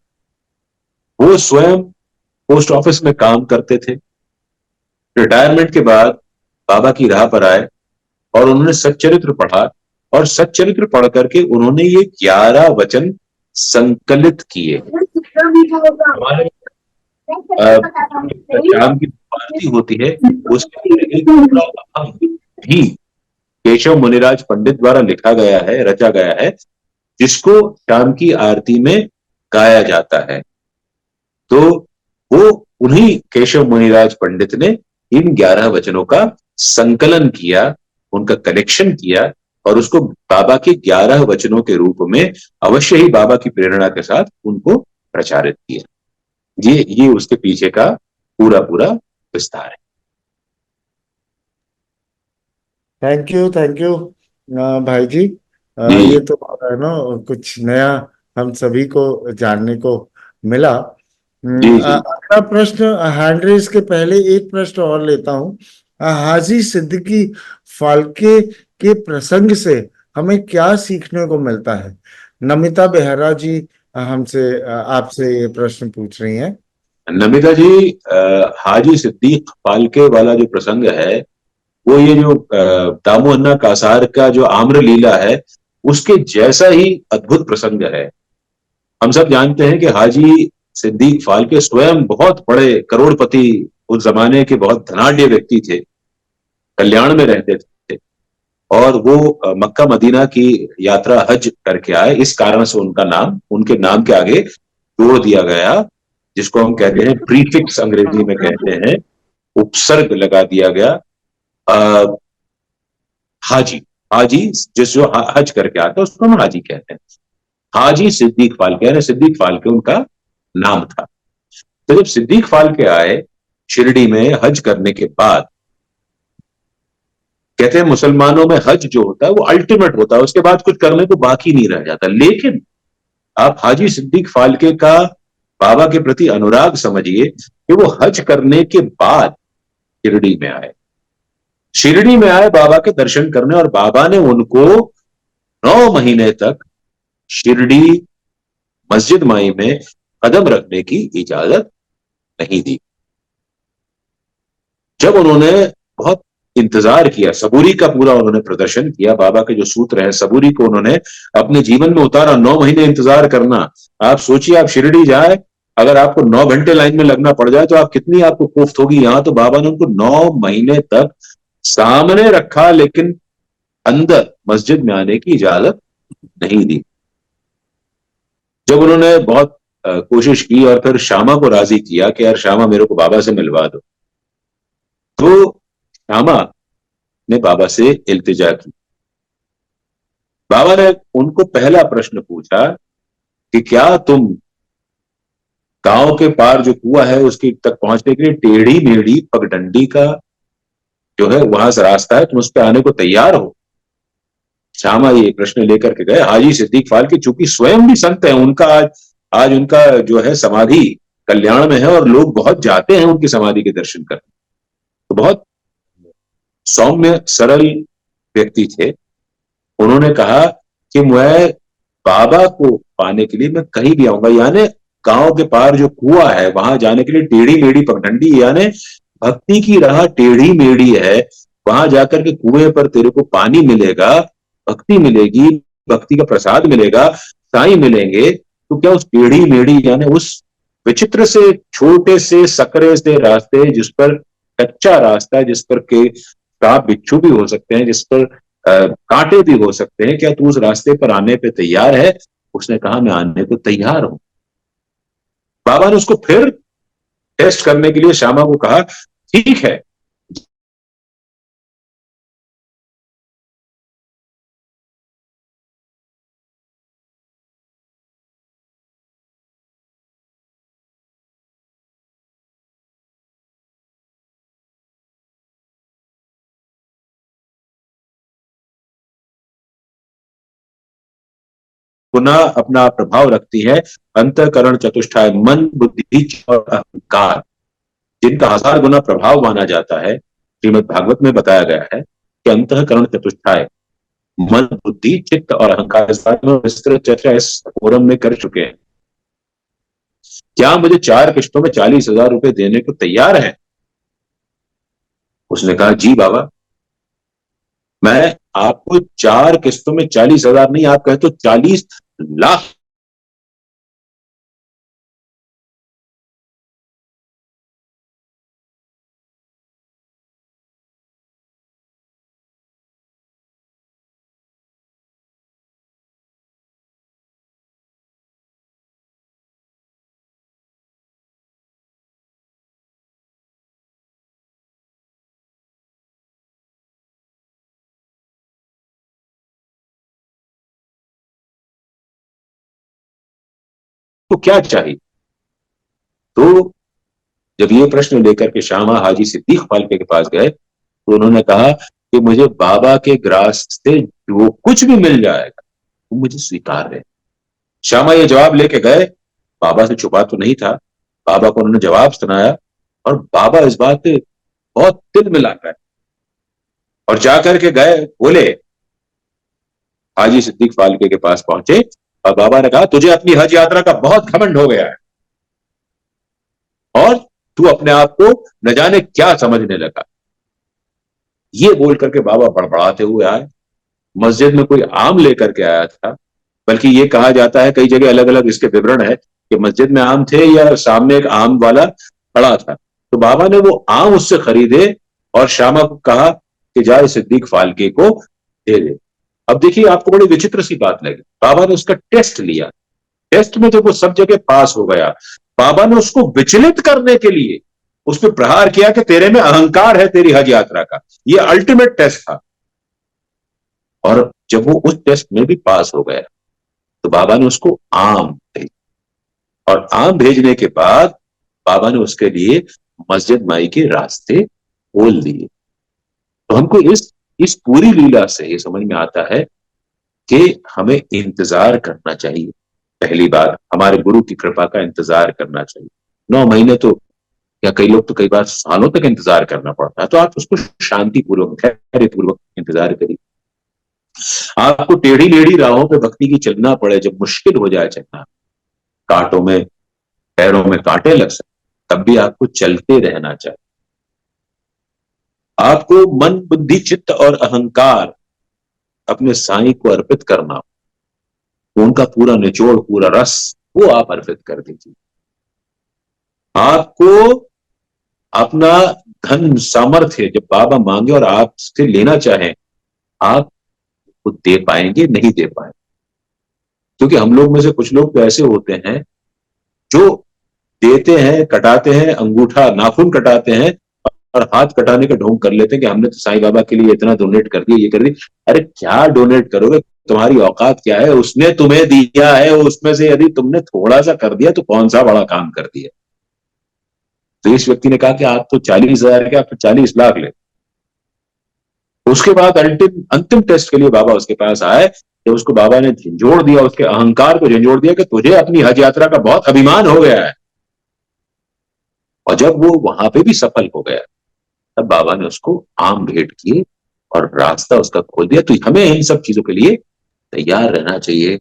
वो स्वयं पोस्ट ऑफिस में काम करते थे, रिटायरमेंट के बाद बाबा की राह पर आए और उन्होंने सच्चरित्र पढ़ा, और सच्चरित्र पढ़ करके उन्होंने ये 11 वचन संकलित किए। हमारे शाम की आरती होती है, उसके लिए एक पूरा अभंग भी केशव मुनिराज पंडित द्वारा लिखा गया है, रचा गया है, जिसको शाम की आरती में गाया जाता है। तो वो उन्हीं केशव मुनिराज पंडित ने इन 11 वचनों का संकलन किया, उनका कलेक्शन किया, और उसको बाबा के 11 वचनों के रूप में अवश्य ही बाबा की प्रेरणा के साथ उनको प्रचारित किया। ये उसके पीछे का पूरा पूरा विस्तार है। थैंक यू भाई जी। ये तो कुछ नया हम सभी को जानने को मिला। अगला प्रश्न, हैंड रेज के पहले एक प्रश्न और लेता हूँ। हाजी सिद्दीकी फाल्के के प्रसंग से हमें क्या सीखने को मिलता है? नमिता बेहरा जी हमसे आपसे ये प्रश्न पूछ रही हैं। नमिता जी, हाजी सिद्दीक फाल्के वाला जो प्रसंग है, वो ये जो दामोहन्ना कासार का जो आम्र लीला है, उसके जैसा ही अद्भुत प्रसंग है। हम सब जानते हैं कि हाजी सिद्दीक फाल्के स्वयं बहुत बड़े करोड़पति, उस जमाने के बहुत धनाढ्य व्यक्ति थे, कल्याण में रहते थे, और वो मक्का मदीना की यात्रा हज करके आए। इस कारण से उनका नाम, उनके नाम के आगे जोड़ दिया गया, जिसको हम कहते हैं प्रीफिक्स, अंग्रेजी में कहते हैं, उपसर्ग लगा दिया गया, हाजी। हाजी जो हज करके आता है उसको हम हाजी कहते हैं। हाजी सिद्दीक फाल्के, यानी सिद्दीक फाल्के उनका नाम था। तो जब सिद्दीक फाल्के आए शिरडी में हज करने के बाद, कहते हैं मुसलमानों में हज जो होता है वो अल्टीमेट होता है, उसके बाद कुछ करने को बाकी नहीं रह जाता। लेकिन आप हाजी सिद्दीक फाल्के का बाबा के प्रति अनुराग समझिए कि वो हज करने के बाद शिरडी में आए। शिरडी में आए बाबा के दर्शन करने, और बाबा ने उनको 9 महीने तक शिरडी मस्जिद माई में कदम रखने की इजाजत नहीं दी। जब उन्होंने बहुत इंतजार किया, सबूरी का पूरा उन्होंने प्रदर्शन किया, बाबा के जो सूत्र है सबूरी को उन्होंने अपने जीवन में उतारा। 9 महीने इंतजार करना, आप सोचिए, आप शिरडी जाए, अगर आपको 9 घंटे लाइन में लगना पड़ जाए तो आप कितनी आपको कोफ्त होगी। यहां तो बाबा ने उनको 9 महीने तक सामने रखा, लेकिन अंदर मस्जिद में आने की इजाजत नहीं दी। जब उन्होंने बहुत कोशिश की और फिर श्यामा को राजी किया कि यार श्यामा मेरे को बाबा से मिलवा दो, तो श्यामा ने बाबा से इल्तिजा की। बाबा ने उनको पहला प्रश्न पूछा कि क्या तुम गांव के पार जो कुआं है उसकी तक पहुंचने के लिए टेढ़ी मेढ़ी पगडंडी का जो है वहां से रास्ता है, तुम उस पर आने को तैयार हो? श्यामा ये प्रश्न लेकर के गए। हाजी सिद्दीक फाल्के चूंकि स्वयं भी संत है, उनका आज उनका जो है समाधि कल्याण में है और लोग बहुत जाते हैं उनकी समाधि के दर्शन करने। तो बहुत सौम्य सरल व्यक्ति थे। उन्होंने कहा कि मैं बाबा को पाने के लिए मैं कहीं भी आऊंगा, यानी गांव के पार जो कुआं है वहां जाने के लिए टेढ़ी मेढ़ी पगडंडी, यानी भक्ति की राह टेढ़ी मेढ़ी है। वहां जाकर के कुएं पर तेरे को पानी मिलेगा, भक्ति मिलेगी, भक्ति का प्रसाद मिलेगा, साईं मिलेंगे। तो क्या उस टेढ़ी मेढ़ी यानी उस विचित्र से छोटे से सकरे से रास्ते, जिस पर कच्चा रास्ता है, जिस पर के सांप बिच्छू भी हो सकते हैं, जिस पर कांटे भी हो सकते हैं, क्या तू उस रास्ते पर आने पे तैयार है? उसने कहा मैं आने को तैयार हूं। बाबा ने उसको फिर टेस्ट करने के लिए श्यामा को कहा ठीक है, पुनः अपना प्रभाव रखती है अंतःकरण चतुष्टाय, मन बुद्धि और अहंकार, जिनका 1000 गुना प्रभाव माना जाता है। श्रीमद् भागवत में बताया गया है कि अंतःकरण चतुष्टाय, मन बुद्धि चित्त और अहंकार, इस बारे में विस्तृत चर्चा इस फोरम में कर चुके हैं। क्या मुझे 4 किश्तों में 40,000 रुपए देने को तैयार है? उसने कहा जी बाबा, मैं आपको 4 किस्तों में 40,000 नहीं, आप कहे तो 40 लाख तो क्या चाहिए? तो जब ये प्रश्न लेकर के श्यामा हाजी सिद्दीक फाल्के के पास गए तो उन्होंने कहा कि मुझे बाबा के ग्रास से जो कुछ भी मिल जाएगा वो मुझे स्वीकार है। श्यामा ये जवाब लेके गए, बाबा से छुपा तो नहीं था, बाबा को उन्होंने जवाब सुनाया और बाबा इस बात पे बहुत दिल मिलाकर और जाकर के गए, बोले हाजी सिद्दीक फाल्के के पास पहुंचे और बाबा ने कहा तुझे अपनी हज यात्रा का बहुत घमंड हो गया है और तू अपने आप को न जाने क्या समझने लगा। ये बोल करके बाबा बड़बड़ाते हुए आए। मस्जिद में कोई आम लेकर के आया था, बल्कि ये कहा जाता है, कई जगह अलग अलग इसके विवरण है कि मस्जिद में आम थे या सामने एक आम वाला खड़ा था। तो बाबा ने वो आम उससे खरीदे और श्यामा को कहा कि जाए सिद्दीक फाल्के को दे दे। अब देखिए आपको बड़ी विचित्र सी बात लगी, बाबा ने उसका टेस्ट लिया। टेस्ट में जब वो सब जगह पास हो गया, बाबा ने उसको विचलित करने के लिए उस पर प्रहार किया कि तेरे में अहंकार है तेरी हज यात्रा का। ये अल्टीमेट टेस्ट था। और जब वो उस टेस्ट में भी पास हो गया तो बाबा ने उसको आम भेज, और आम भेजने के बाद बाबा ने उसके लिए मस्जिद माई के रास्ते खोल दिए। तो हमको इस पूरी लीला से ये समझ में आता है कि हमें इंतजार करना चाहिए। पहली बार हमारे गुरु की कृपा का इंतजार करना चाहिए। 9 महीने तो या कई लोग तो कई बार सालों तक इंतजार करना पड़ता है, तो आप उसको शांतिपूर्वक धैर्यपूर्वक इंतजार करिए। आपको टेढ़ी लेढ़ी राहों पे भक्ति की चलना पड़े, जब मुश्किल हो जाए चलना, कांटों में पैरों में कांटे लग सकते, तब भी आपको चलते रहना चाहिए। आपको मन बुद्धि चित्त और अहंकार अपने साईं को अर्पित करना हो, उनका पूरा निचोड़ पूरा रस वो आप अर्पित कर दीजिए। आपको अपना धन सामर्थ्य जब बाबा मांगे और आपसे लेना चाहें, आप वो दे पाएंगे नहीं दे पाएंगे, क्योंकि हम लोग में से कुछ लोग तो ऐसे होते हैं जो देते हैं, कटाते हैं, अंगूठा नाखून कटाते हैं और हाथ कटाने का ढोंग कर लेते हैं कि हमने तो साईं बाबा के लिए इतना डोनेट कर दिया, ये कर दिया। अरे क्या डोनेट करोगे, तुम्हारी औकात क्या है, उसने तुम्हें दिया है, उसमें से यदि तुमने थोड़ा सा कर दिया तो कौन सा बड़ा काम कर दिया। तो इस व्यक्ति ने कहा कि आप तो 40,000 के, आप तो 40 लाख ले। उसके बाद अंतिम टेस्ट के लिए बाबा उसके पास आए, तो उसको बाबा ने झंझोड़ दिया, उसके अहंकार को झंझोड़ दिया कि तुझे अपनी हज यात्रा का बहुत अभिमान हो गया है। और जब वो वहां पे भी सफल हो गया, तब बाबा ने उसको आम भेंट किए और रास्ता उसका खोल दिया। तो हमें इन सब चीजों के लिए तैयार रहना चाहिए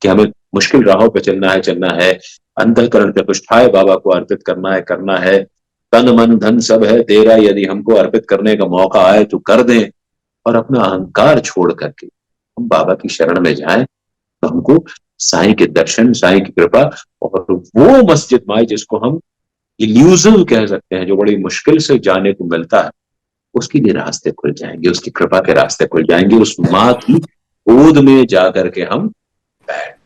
कि हमें मुश्किल राहों पे चलना है, अंतःकरण प्रतिष्ठाए बाबा को अर्पित करना है, तन मन धन सब है तेरा, यदि हमको अर्पित करने का मौका आए तो कर दें, और अपना अहंकार छोड़ करके हम बाबा की शरण में जाएं, तो हमको साईं के दर्शन, साईं की कृपा और वो मस्जिद माई जिसको हम इल्यूजन कह सकते हैं, जो बड़ी मुश्किल से जाने को मिलता है, उसके लिए रास्ते खुल जाएंगे, उसकी कृपा के रास्ते खुल जाएंगे, उस माँ की गोद में जाकर के हम बैठ।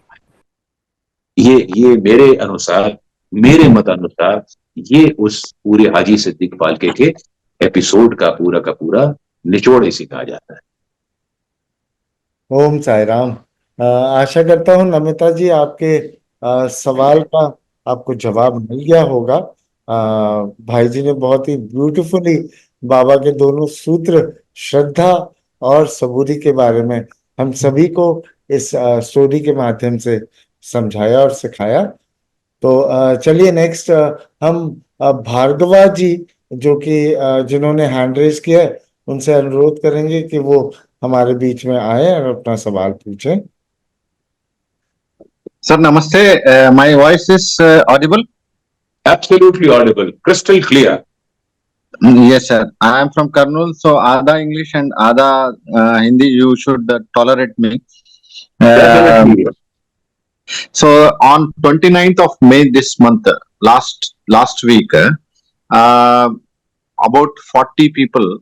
ये मेरे अनुसार, मेरे मत अनुसार, ये उस पूरे हाजी सिद्दीक फाल्के के एपिसोड का पूरा निचोड़ इसी कहा जाता है। ओम साई राम। आशा करता हूँ नमिता जी आपके सवाल का आपको जवाब मिल गया होगा। भाई जी ने बहुत ही ब्यूटीफुली बाबा के दोनों सूत्र श्रद्धा और सबूरी के बारे में हम सभी को इस स्टोरी के माध्यम से समझाया और सिखाया। तो चलिए नेक्स्ट हम भार्गवा जी जो कि जिन्होंने हैंड रेज किया है, उनसे अनुरोध करेंगे कि वो हमारे बीच में आए और अपना सवाल पूछें। सर नमस्ते, my voice is Audible? Absolutely audible, crystal clear. Yes sir, I am from Kurnool, so आधा English and आधा Hindi, you should tolerate me. Definitely. So on 29th of May this month, last week, about 40 people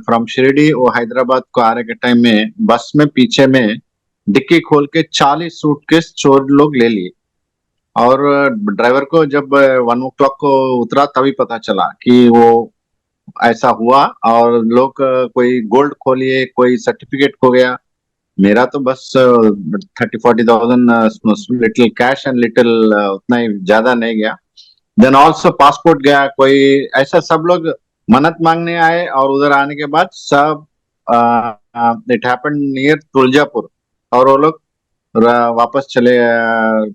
from Shirdi और हैदराबाद को आ रहे के टाइम में बस में पीछे में डिक्की खोल के 40 सूटकेस चोर लोग ले लिए। और ड्राइवर को जब 1 o'clock को उतरा तभी पता चला कि वो ऐसा हुआ, और लोग कोई गोल्ड खो लिए, कोई सर्टिफिकेट खो गया। मेरा तो बस 30-40,000 लिटिल कैश एंड लिटिल उतना ही, ज्यादा नहीं गया। देन ऑल्सो पासपोर्ट गया, कोई ऐसा सब लोग मन्नत मांगने आए और उधर आने के बाद सब इट हैपेंड नियर तुलजापुर, और वो लोग वापस चले।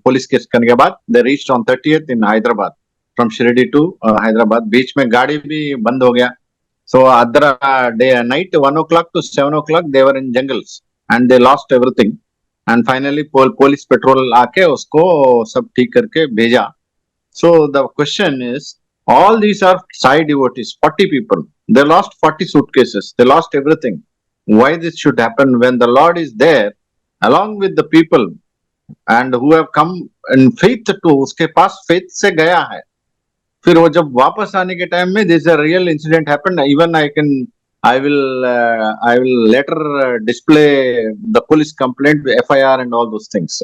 पुलिस केस करने के बाद they reached on 30th in Hyderabad, from Shirdi to Hyderabad. बीच में गाड़ी भी बंद हो गया। So other day night 1 o'clock to 7 o'clock they were in jungles and they lost everything, and finally police patrol आके उसको सब ठीक करके भेजा। So the question is, all these are Sai devotees, 40 people, they lost 40 suitcases, they lost everything. Why this should happen when the Lord is there along with the people and who have come in faith to, उसके पास faith से गया है। फिर वो जब वापस आने के टाइम में this is a real incident happened. Even I will later display the police complaint, FIR and all those things,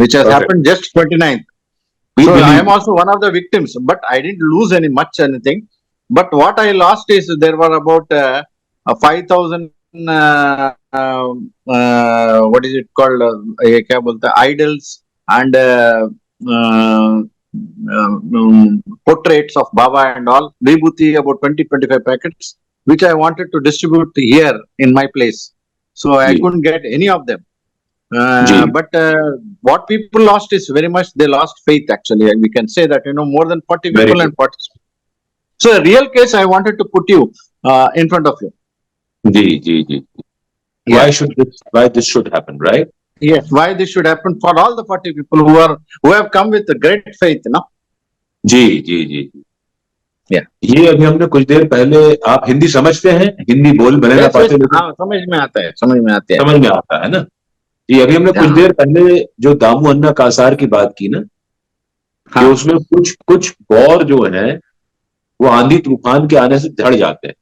which has happened just 29th. So I am also one of the victims, but I didn't lose anything. But what I lost is there were about 5,000 what is it called, क्या बोलते हैं, idols and portraits of Baba and all, Vibhuti, about 20-25 packets, which I wanted to distribute here in my place. So I couldn't get any of them. But what people lost is very much, they lost faith actually. And we can say that, more than 40 people and 40. So a real case I wanted to put you in front of you. Ji. Yeah. Why this should happen, right? Yes, why this should happen for all the 40 people who have come with a great faith, no? Ji. Yeah. ये अभी हमने कुछ देर पहले, आप हिंदी समझते हैं? हिंदी बोल भले ना Yes, पाते, yes, लेकिन हाँ, समझ में आता है, समझ में आते हैं. समझ में आता है ना? जी, अभी हमने कुछ हाँ. देर पहले जो दामू अन्ना कासार की बात की ना, कि हाँ. उसमें कुछ बौर जो है वो आंधी तूफान के आने से झड़ जाते हैं।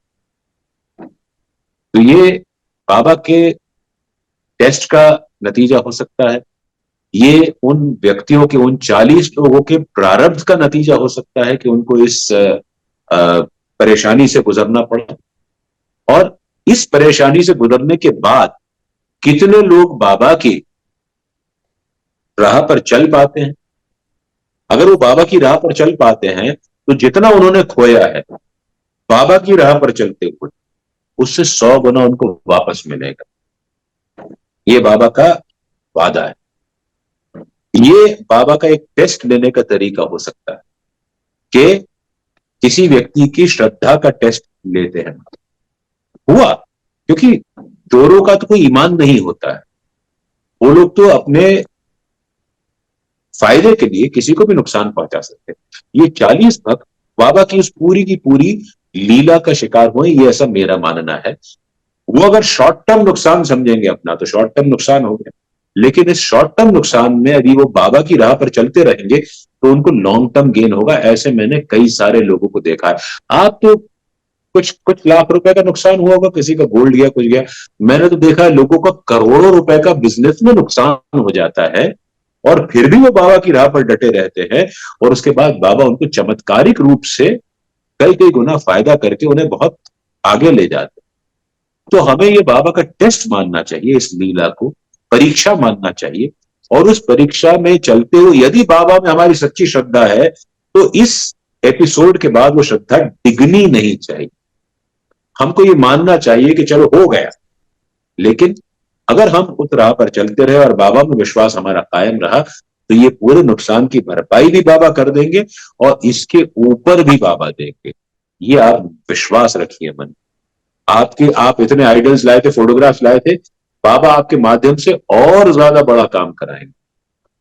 तो ये बाबा के टेस्ट का नतीजा हो सकता है, ये उन व्यक्तियों के, उन 40 लोगों के प्रारब्ध का नतीजा हो सकता है कि उनको इस परेशानी से गुजरना पड़ा। और इस परेशानी से गुजरने के बाद कितने लोग बाबा की राह पर चल पाते हैं? अगर वो बाबा की राह पर चल पाते हैं तो जितना उन्होंने खोया है बाबा की राह पर चलते हुए, उससे 100 गुना उनको वापस मिलेगा। ये बाबा का वादा है। ये बाबा का एक टेस्ट लेने का तरीका हो सकता है कि किसी व्यक्ति की श्रद्धा का टेस्ट लेते हैं। हुआ, क्योंकि चोरों का तो कोई ईमान नहीं होता है, वो लोग तो अपने फायदे के लिए किसी को भी नुकसान पहुंचा सकते हैं। ये 40 भक्त बाबा की उस पूरी की पूरी लीला का शिकार हुए, ये ऐसा मेरा मानना है। वो अगर शॉर्ट टर्म नुकसान समझेंगे अपना तो शॉर्ट टर्म नुकसान हो गया, लेकिन इस शॉर्ट टर्म नुकसान में यदि वो बाबा की राह पर चलते रहेंगे तो उनको लॉन्ग टर्म गेन होगा। ऐसे मैंने कई सारे लोगों को देखा है। आप तो कुछ लाख रुपए का नुकसान हुआ होगा, किसी का गोल्ड गया, कुछ गया। मैंने तो देखा है लोगों का करोड़ों रुपए का बिजनेस में नुकसान हो जाता है और फिर भी वो बाबा की राह पर डटे रहते हैं, और उसके बाद बाबा उनको चमत्कारिक रूप से कई गुना फायदा करके उन्हें बहुत आगे ले जाते हैं। तो हमें ये बाबा का टेस्ट मानना चाहिए, इस लीला को परीक्षा मानना चाहिए, और उस परीक्षा में चलते हुए यदि बाबा में हमारी सच्ची श्रद्धा है तो इस एपिसोड के बाद वो श्रद्धा डिगनी नहीं चाहिए। हमको ये मानना चाहिए कि चलो हो गया, लेकिन अगर हम उस राह पर चलते रहे और बाबा में विश्वास हमारा कायम रहा तो ये पूरे नुकसान की भरपाई भी बाबा कर देंगे और इसके ऊपर भी बाबा देंगे। ये आप विश्वास रखिए मन। आप इतने आइडल्स लाए थे, फोटोग्राफ्स लाए थे, बाबा आपके माध्यम से और ज्यादा बड़ा काम कराएंगे।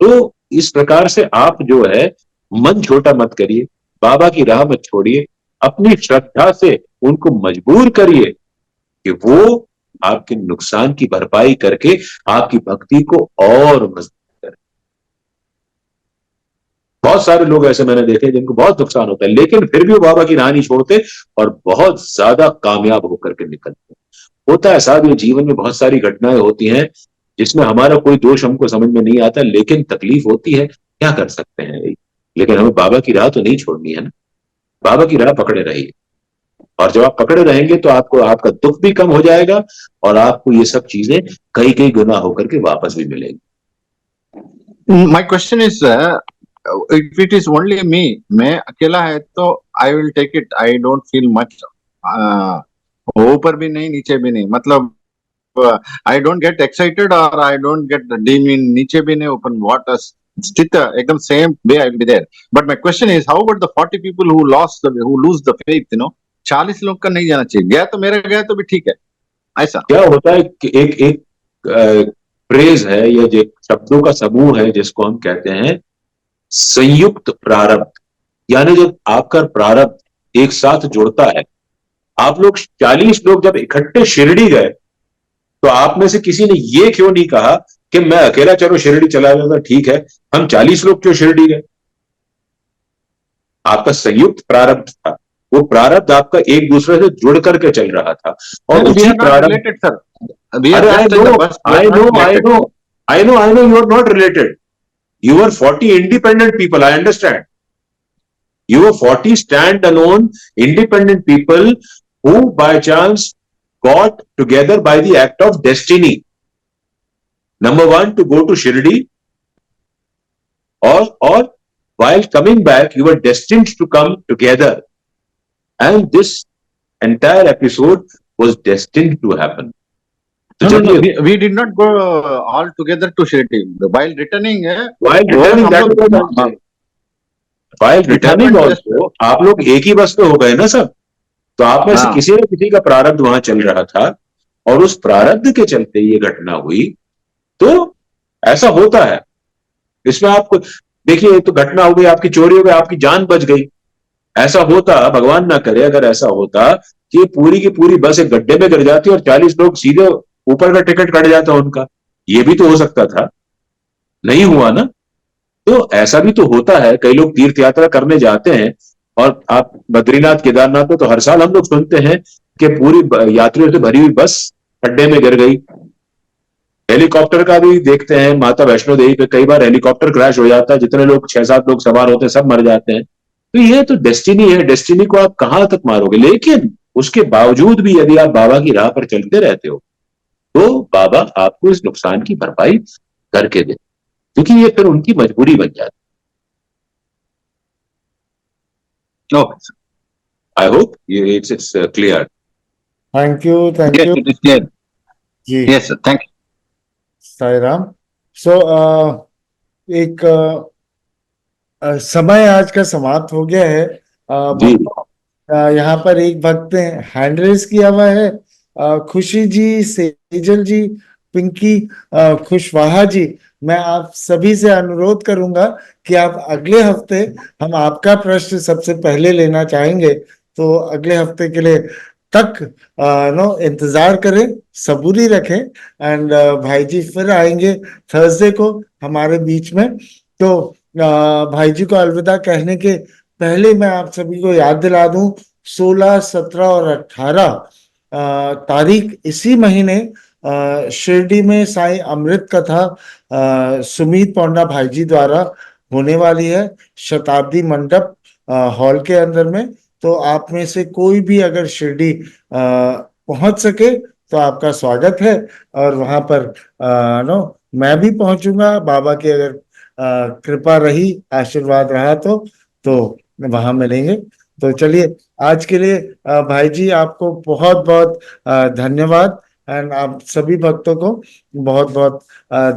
तो इस प्रकार से आप जो है मन छोटा मत करिए, बाबा की राह मत छोड़िए, अपनी श्रद्धा से उनको मजबूर करिए कि वो आपके नुकसान की भरपाई करके आपकी भक्ति को और मजबूत करें। बहुत सारे लोग ऐसे मैंने देखे जिनको बहुत नुकसान होता है, लेकिन फिर भी वो बाबा की राह नहीं छोड़ते और बहुत ज्यादा कामयाब होकर के निकलते। होता है साहब, ये जीवन में बहुत सारी घटनाएं होती हैं जिसमें हमारा कोई दोष हमको समझ में नहीं आता, लेकिन तकलीफ होती है, क्या कर सकते हैं। लेकिन हमें बाबा की राह तो नहीं छोड़नी है ना, बाबा की राह पकड़े रहिए, और जब आप पकड़े रहेंगे तो आपको आपका दुख भी कम हो जाएगा और आपको ये सब चीजें कई गुना होकर के वापस भी मिलेंगी। My question is, if it is only me, मैं अकेला है तो I will take it. I don't feel much. ऊपर भी नहीं, नीचे भी नहीं, मतलब I don't get excited or I don't get dim in, नीचे भी नहीं, open water, स्थित एकदम same way I will be there. But my question is, how about the 40 people who lose the faith, 40 लोग का नहीं जाना चाहिए। गया तो मेरा गया तो भी ठीक है। ऐसा क्या होता है कि एक फ्रेज है या जो शब्दों का समूह है जिसको हम कहते हैं संयुक्त प्रारब्ध, यानी जब आपका प्रारब्ध एक साथ जुड़ता है। आप लोग 40 लोग जब इकट्ठे शिरडी गए तो आप में से किसी ने ये क्यों नहीं कहा कि मैं अकेला चलो शिरडी चला जाता, ठीक है, हम 40 लोग क्यों शिरडी गए? आपका संयुक्त प्रारब्ध था, वो प्रारब्ध आपका एक दूसरे से जुड़ करके चल रहा था। और उसी प्रारब्ध, I know you are not related. You are 40 independent people, I understand. You are 40 stand-alone independent people who by chance got together by the act of destiny. Number one, to go to Shirdi, or while coming back, you were destined to come together. And this entire episode was destined to happen. No, we did not go all together to Shirdi. While returning, while returning also आप लोग एक ही बस पे हो गए ना सब, तो आप में से हाँ। किसी न किसी का प्रारब्ध वहां चल रहा था और उस प्रारब्ध के चलते ये घटना हुई। तो ऐसा होता है, इसमें आपको देखिए, तो घटना हो गई, आपकी चोरी हो गई, आपकी जान बच गई। ऐसा होता, भगवान ना करे, अगर ऐसा होता कि पूरी की पूरी बस एक गड्ढे में गिर जाती और 40 लोग सीधे ऊपर का टिकट कट जाता उनका, ये भी तो हो सकता था, नहीं हुआ ना। तो ऐसा भी तो होता है, कई लोग तीर्थ यात्रा करने जाते हैं और आप बद्रीनाथ केदारनाथ में तो हर साल हम लोग सुनते हैं कि पूरी यात्रियों से भरी हुई बस खड्डे में गिर गई। हेलीकॉप्टर का भी देखते हैं, माता वैष्णो देवी पे कई बार हेलीकॉप्टर क्रैश हो जाता है, जितने लोग 6-7 लोग सवार होते हैं सब मर जाते हैं। तो ये तो डेस्टिनी है, डेस्टिनी को आप कहां तक मारोगे। लेकिन उसके बावजूद भी यदि आप बाबा की राह पर चलते रहते हो तो बाबा आपको इस नुकसान की भरपाई करके दे, क्योंकि ये फिर उनकी मजबूरी बन जाती है। I hope it's clear. Thank you Yes, it is clear. जी। Yes, sir. Thank you. Sai Ram. So एक समय आज का समाप्त हो गया है। जी यहाँ पर एक भक्त ने हैंड रेस किया हुआ है, खुशी जी, सेजल जी, पिंकी, खुशवाहा जी। मैं आप सभी से अनुरोध करूंगा कि आप अगले हफ्ते, हम आपका प्रश्न सबसे पहले लेना चाहेंगे, तो अगले हफ्ते के लिए तक इंतजार करें, सबूरी रखें। एंड भाई जी फिर आएंगे थर्सडे को हमारे बीच में। तो भाई जी को अलविदा कहने के पहले मैं आप सभी को याद दिला दूं, 16, 17 और 18 तारीख इसी महीने शिरडी में साईं अमृत कथा सुमित पौंडा भाई जी द्वारा होने वाली है, शताब्दी मंडप हॉल के अंदर में। तो आप में से कोई भी अगर शिरडी पहुंच सके तो आपका स्वागत है। और वहां पर मैं भी पहुंचूंगा, बाबा की अगर कृपा रही, आशीर्वाद रहा तो वहां मिलेंगे। तो चलिए, आज के लिए भाई जी आपको बहुत बहुत धन्यवाद, एंड आप सभी भक्तों को बहुत बहुत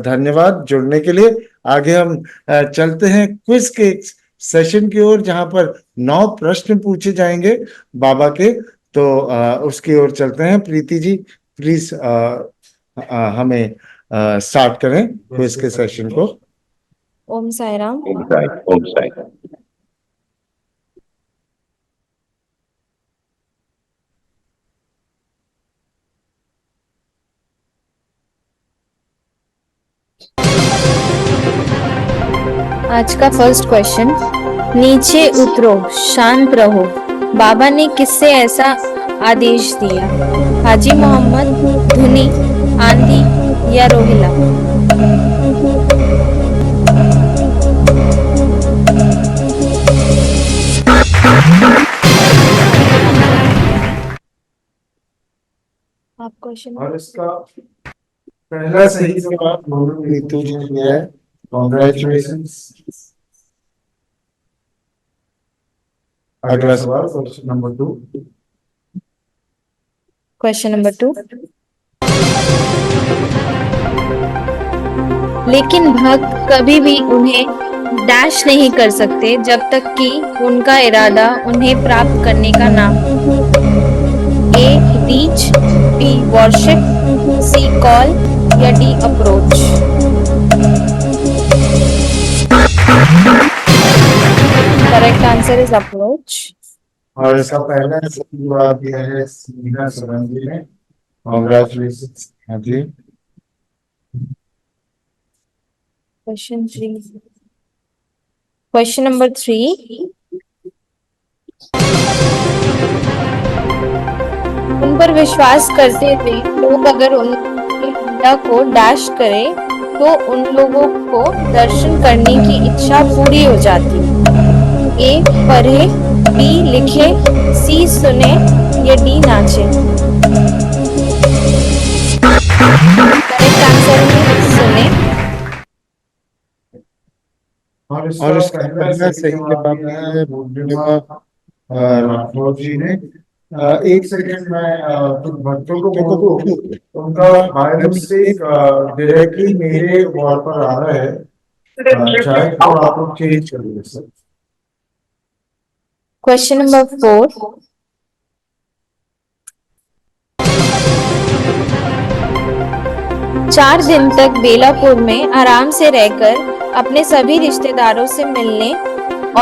धन्यवाद जुड़ने के लिए। आगे हम चलते हैं क्विज के सेशन की ओर, जहां पर 9 प्रश्न पूछे जाएंगे बाबा के। तो उसकी ओर चलते हैं। प्रीति जी प्लीज हमें स्टार्ट करें क्विज के सेशन को। ओम साई राम। ओम साई, ओम साई। आज का फर्स्ट क्वेश्चन, नीचे उतरो, शांत रहो, बाबा ने किससे ऐसा आदेश दिया? हाजी मोहम्मद, धुनी, आंधी या रोहिला? आप क्वेश्चन। और इसका पहला सही जवाब नीतू जी ने दिया है, कॉन्ग्रेचुलेशंस। अगला सवाल क्वेश्चन नंबर 2। क्वेश्चन नंबर 2, लेकिन भक्त कभी भी उन्हें डैश नहीं कर सकते जब तक कि उनका इरादा उन्हें प्राप्त करने का ना हो। ए रीच, बी वर्शिप, सी कॉल या D approach? Correct answer is approach. और इसका पहला सही जवाब दिया है स्नेहा सरन जी ने, कॉन्ग्रेचुलेशंस। हाँ जी। क्वेश्चन 3, क्वेश्चन नंबर 3, उन पर विश्वास करते हुए लोग अगर उनके पिता को डैश करें तो उन लोगों को दर्शन करने की इच्छा पूरी हो जाती है। ए पढ़े, बी लिखे, सी सुने या डी नाचे? करेक्ट आंसर है सुने। और इसका पहला सही जवाब दिया है पूर्णिमा राठौर जी ने। एक सेकंड में कुछ भक्तों को बोलूं, उनका बायोमिस्टेक डायरेक्टली मेरे वॉल पर आ रहा है, चाहे तो आप लोग चेंज कर लीजिए सर। क्वेश्चन नंबर 4, 4 दिन तक बेलापुर में आराम से रहकर अपने सभी रिश्तेदारों से मिलने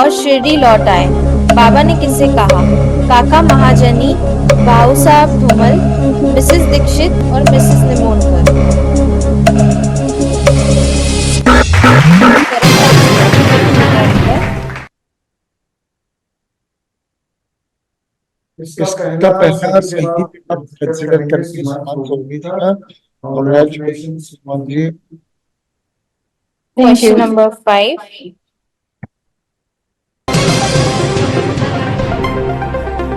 और शिरडी लौट आए। बाबा ने किससे कहा? काका महाजनी, भाऊ साहब धूमल, मिसेस दीक्षित और मिसेस निमोनकर। इसका पहला सही जवाब कंसीडर करके सुमन सोनी जी का congratulation Suman ji. Question number 5,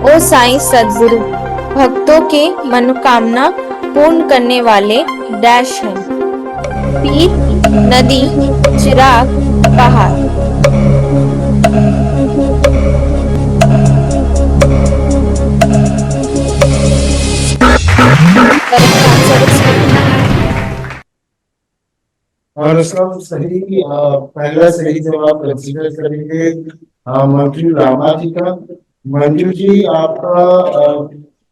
ओ साईं सदगुरु, भक्तों के मनोकामना पूर्ण करने वाले डैश हैं। पीर, नदी, चिराग, पहाड़। करेक्ट आंसर और इसका सही पहला सही जवाब कंसीडर करेंगे मंजू लामा जी का। मंजू जी आपका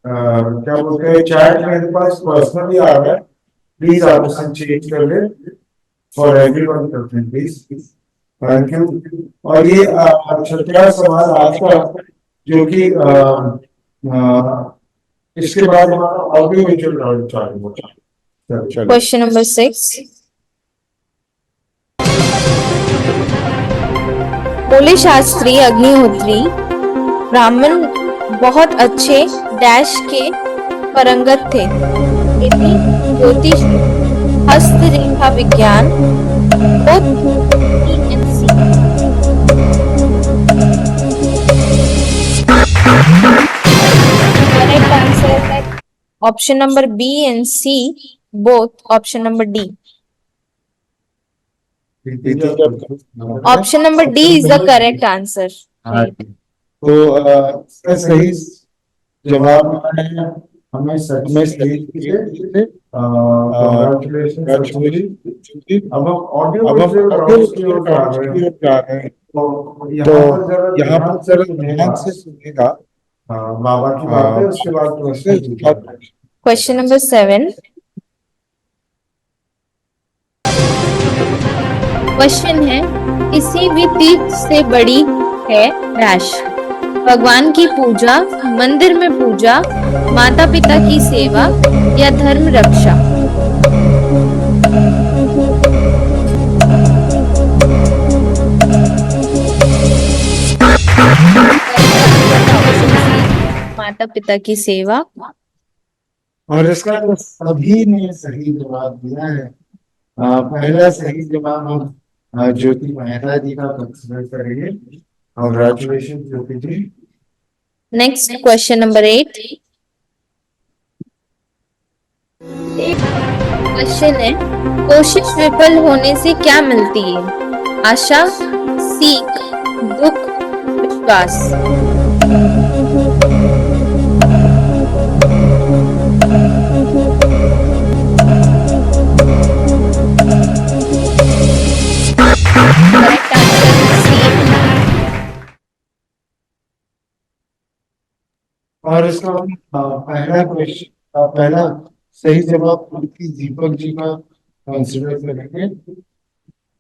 क्या बोलते हैं चैट मेरे पास पर्सनली आ रहा है, प्लीज आप उसे चेंज कर ले फॉर एवरीवन करते हैं प्लीज, थैंक यू। और ये छठा सवाल आज का जो कि इसके बाद हमारा ऑडियो विजुअल राउंड चालू होगा। चलिए क्वेश्चन नंबर 6, बोले शास्त्री अग्निहोत्री ब्राह्मण बहुत अच्छे डैश के परंगत थे। यदि ज्योतिष, हस्तरेखा विज्ञान, PNC। करेक्ट आंसर है option number B and C, both option number D। Option number D is the correct answer। तो इसका सही जवाब है हमें सच में सही अब हम ऑडियो की ओर जा रहे हैं। तो यहाँ पर जरा ध्यान से सुनिएगा बाबा की बातें, उसके बाद क्वेश्चन नंबर 7, क्वेश्चन है किसी भी तीर्थ से बड़ी है डैश। भगवान की पूजा, मंदिर में पूजा, माता पिता की सेवा या धर्म रक्षा। माता पिता की सेवा। और इसका तो सभी ने सही जवाब दिया है। पहला सही जवाब हम ज्योति मेहता जी का कंसीडर करेंगे। कांग्रेचुलेशन ज्योति जी। नेक्स्ट क्वेश्चन नंबर 8, क्वेश्चन है कोशिश विफल होने से क्या मिलती है? आशा, सीख, दुख, विश्वास। करेक्ट आंसर सीख। और इसका पहला क्वेश्चन पहला सही जवाब उनकी दीपक जी का कंसीडर करेंगे।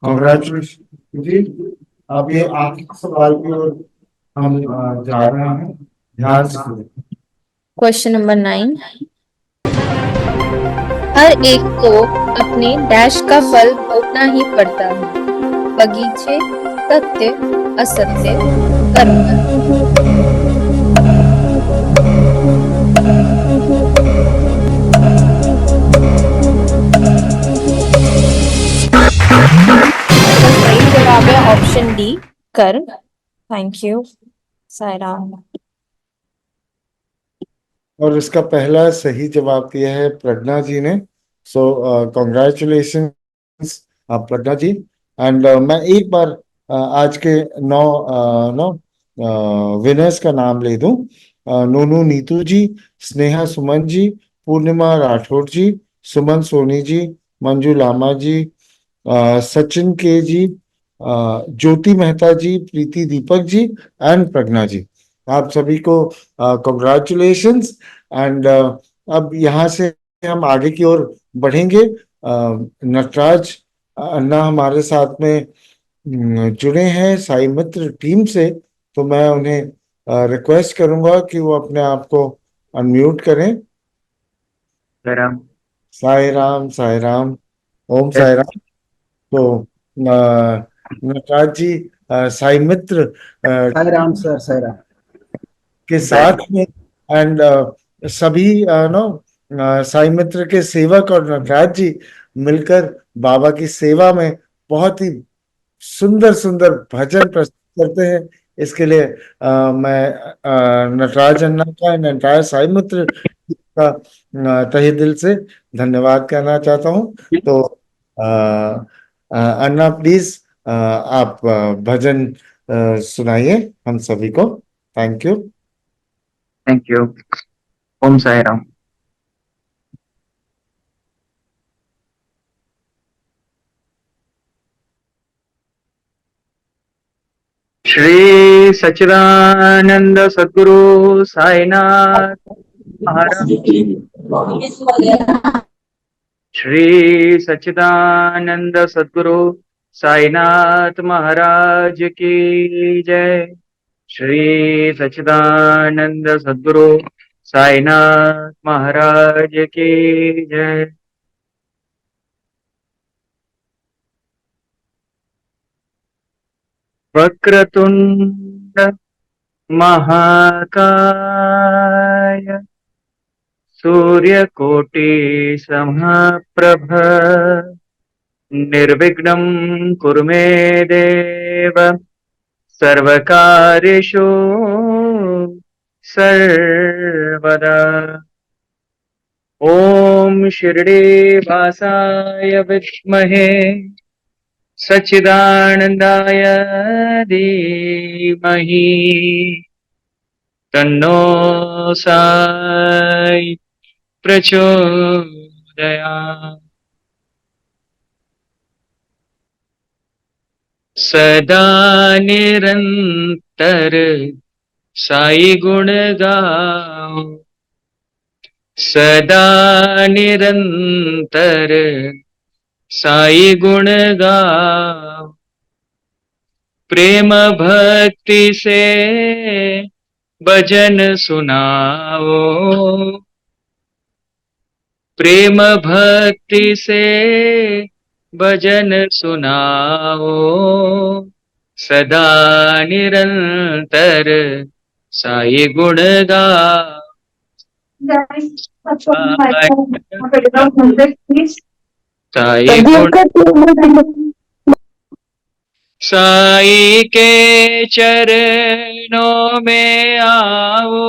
कांग्रेचुलेशन जी। अब ये आखिरी सवाल की ओर हम जा रहे हैं, ध्यान से सुनिए। क्वेश्चन नंबर 9, हर एक को अपने डैश का फल भोगना ही पड़ता है। बगीचे, सत्य, असत्य, कर्म। सही जवाब है ऑप्शन डी, कर्म। Thank you Sairam. और इसका पहला सही जवाब दिया है प्रज्ञा जी ने। सो कांग्रेचुलेशन प्रज्ञा जी। एंड मैं एक बार आज के 9 विनर्स का नाम ले दूं। नोनू नीतू जी, स्नेहा सुमन जी, पूर्णिमा राठौर जी, सुमन सोनी जी, मंजू लामा जी, सचिन के जी, ज्योति मेहता जी, प्रीति दीपक जी एंड प्रज्ञा जी। आप सभी को कॉन्ग्रेचुलेशंस। एंड अब यहाँ से हम आगे की ओर बढ़ेंगे। नटराज अन्ना हमारे साथ में जुड़े हैं साई मित्र टीम से, तो मैं उन्हें रिक्वेस्ट करूंगा कि वो अपने आप को अनम्यूट करें। राम। साई राम, साई राम, ओम साई राम। तो नटराज जी साई मित्र साई राम सर, साई राम। के साथ में एंड सभी नो साई मित्र के सेवक और नटराज जी मिलकर बाबा की सेवा में बहुत ही सुंदर सुंदर भजन प्रस्तुत करते हैं। इसके लिए मैं नटराज अन्ना का एंड एंटायर साई मित्र का तहे दिल से धन्यवाद कहना चाहता हूँ। तो अन्ना प्लीज आप भजन सुनाइए हम सभी को। Thank you. Thank you. Om Sai Ram. Shri Sachchidanand Sadguru Sainath Maharaj. Shri Sachchidanand Sadguru Sainath Maharaj की जय। श्री सच्चिदानंद सद्गुरु साईनाथ महाराज की जय। वक्रतुंड महाकाय सूर्यकोटि समप्रभ निर्विघ्नं कुरु मे देव सर्वकार्येषु सर्वदा। ओम शिरडी वासाय विद्महे सच्चिदानंदाय धीमहि तन्नो साई प्रचोदयात्। सदा निरंतर साई गुण गाओ, सदा निरंतर साई गुण गाओ। प्रेम भक्ति से भजन सुनाओ, प्रेम भक्ति से भजन सुनाओ। सदा निरंतर साई गुण गाओ। साई गुण साई के चरणों में आओ,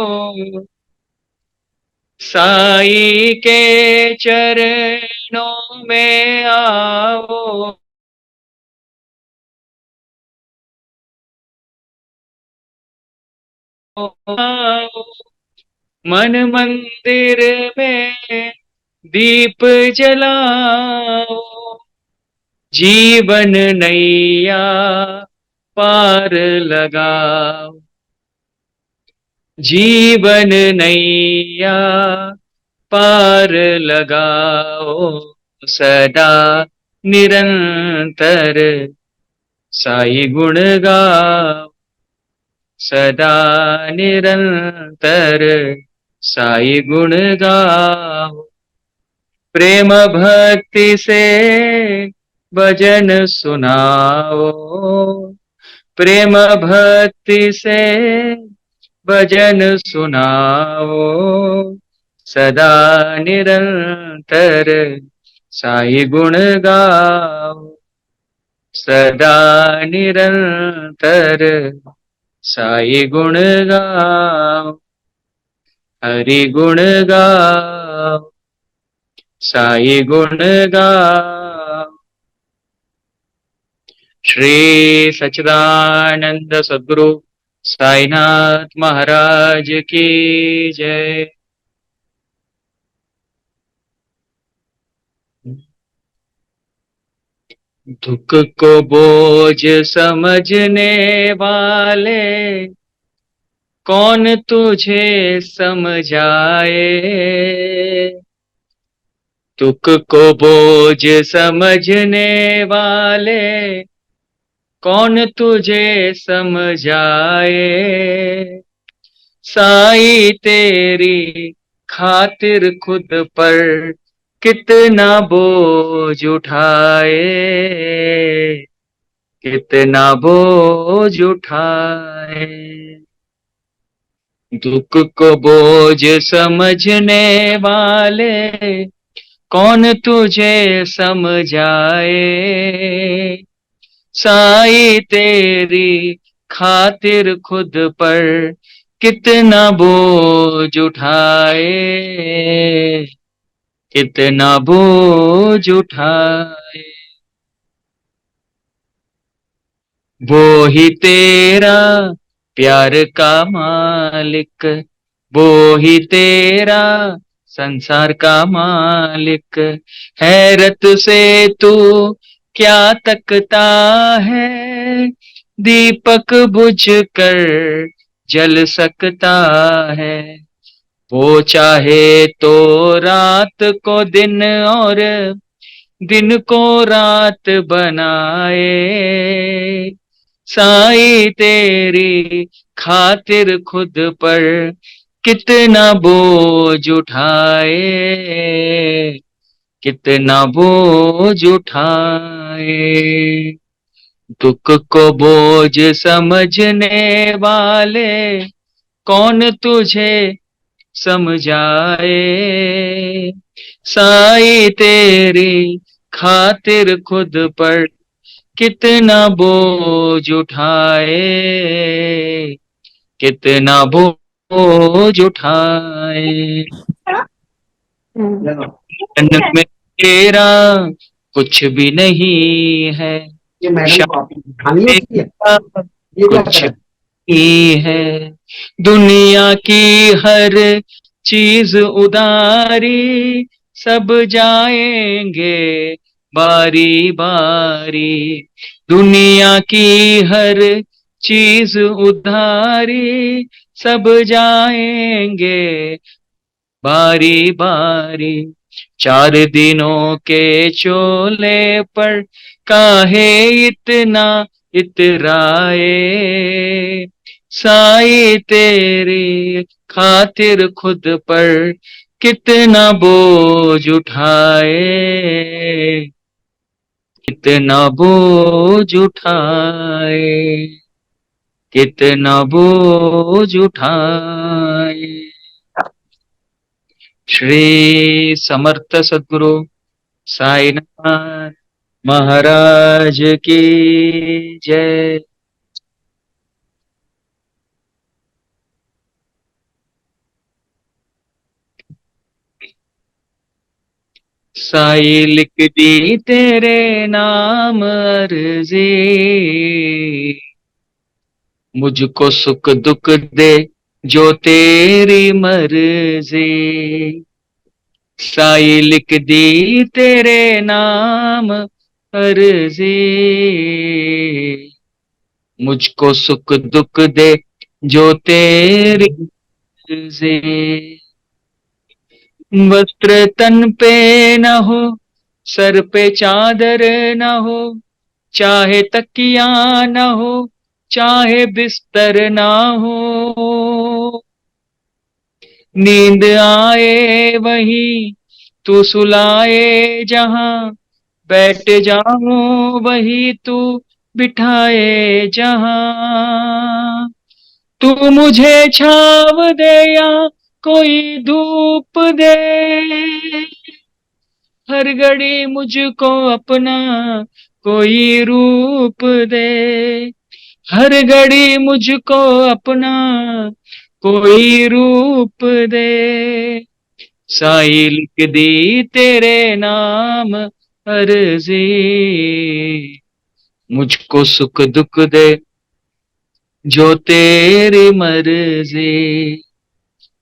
साई के चरणों में आओ। मन मंदिर में दीप जलाओ, जीवन नैया पार लगाओ, जीवन नैया पार लगाओ। सदा निरंतर साई गुण गाओ, सदा निरंतर साई गुण गाओ। प्रेम भक्ति से भजन सुनाओ, प्रेम भक्ति से भजन सुनाओ। सदा निरंतर साई गुण गाओ, सदा निरंतर साई गुण गाओ। हरि गुण गाओ, साई गुण गाओ। श्री सच्चिदानंद सद्गुरु साईनाथ महाराज की जय। दुख को बोझ समझने वाले कौन तुझे समझाए, तुक को बोझ समझने वाले कौन तुझे समझाए। साई तेरी खातिर खुद पर कितना बोझ उठाए, कितना बोझ उठाए। दुख को बोझ समझने वाले कौन तुझे समझाए। साई तेरी खातिर खुद पर कितना बोझ उठाए, कितना बोझ उठाए। वो ही तेरा प्यार का मालिक, वो ही तेरा संसार का मालिक। हैरत से तू क्या तकता है, दीपक बुझ कर जल सकता है। वो चाहे तो रात को दिन और दिन को रात बनाए। साई तेरी खातिर खुद पर कितना बोझ उठाए, कितना बोझ उठाए। दुख को बोझ समझने वाले कौन तुझे समझाए। साई तेरी खातिर खुद पर कितना बोझ उठाए, कितना बोझ उठाए। जन्म में तेरा कुछ भी नहीं है, कुछ नहीं है। दुनिया की हर चीज उदारी, सब जाएंगे बारी बारी। दुनिया की हर चीज उधारी, सब जाएंगे बारी बारी। 4 दिनों के चोले पर काहे इतना इतराए। साई तेरी खातिर खुद पर कितना बोझ उठाए, कितना बोझ उठाए, कितना बोझ उठाए। श्री समर्थ सद्गुरु साईनाथ महाराज की जय। साई लिख दी तेरे नाम अर्जी, मुझको सुख दुख दे जो तेरी मर्जी। साई लिख दी तेरे नाम अर्जी, मुझको सुख दुख दे जो तेरी मर्जी। वस्त्र तन पे न हो, सर पे चादर न हो, चाहे तकिया न हो, चाहे बिस्तर ना हो। नींद आए वही तू सुलाए जहां, बैठ जाऊं वही तू बिठाए जहां। तू मुझे छाव दे या कोई धूप दे, हर घड़ी मुझको अपना कोई रूप दे। हर घड़ी मुझको अपना कोई रूप दे। साई लिख दी तेरे नाम अर्जी, मुझको सुख दुख दे जो तेरी मर्जी।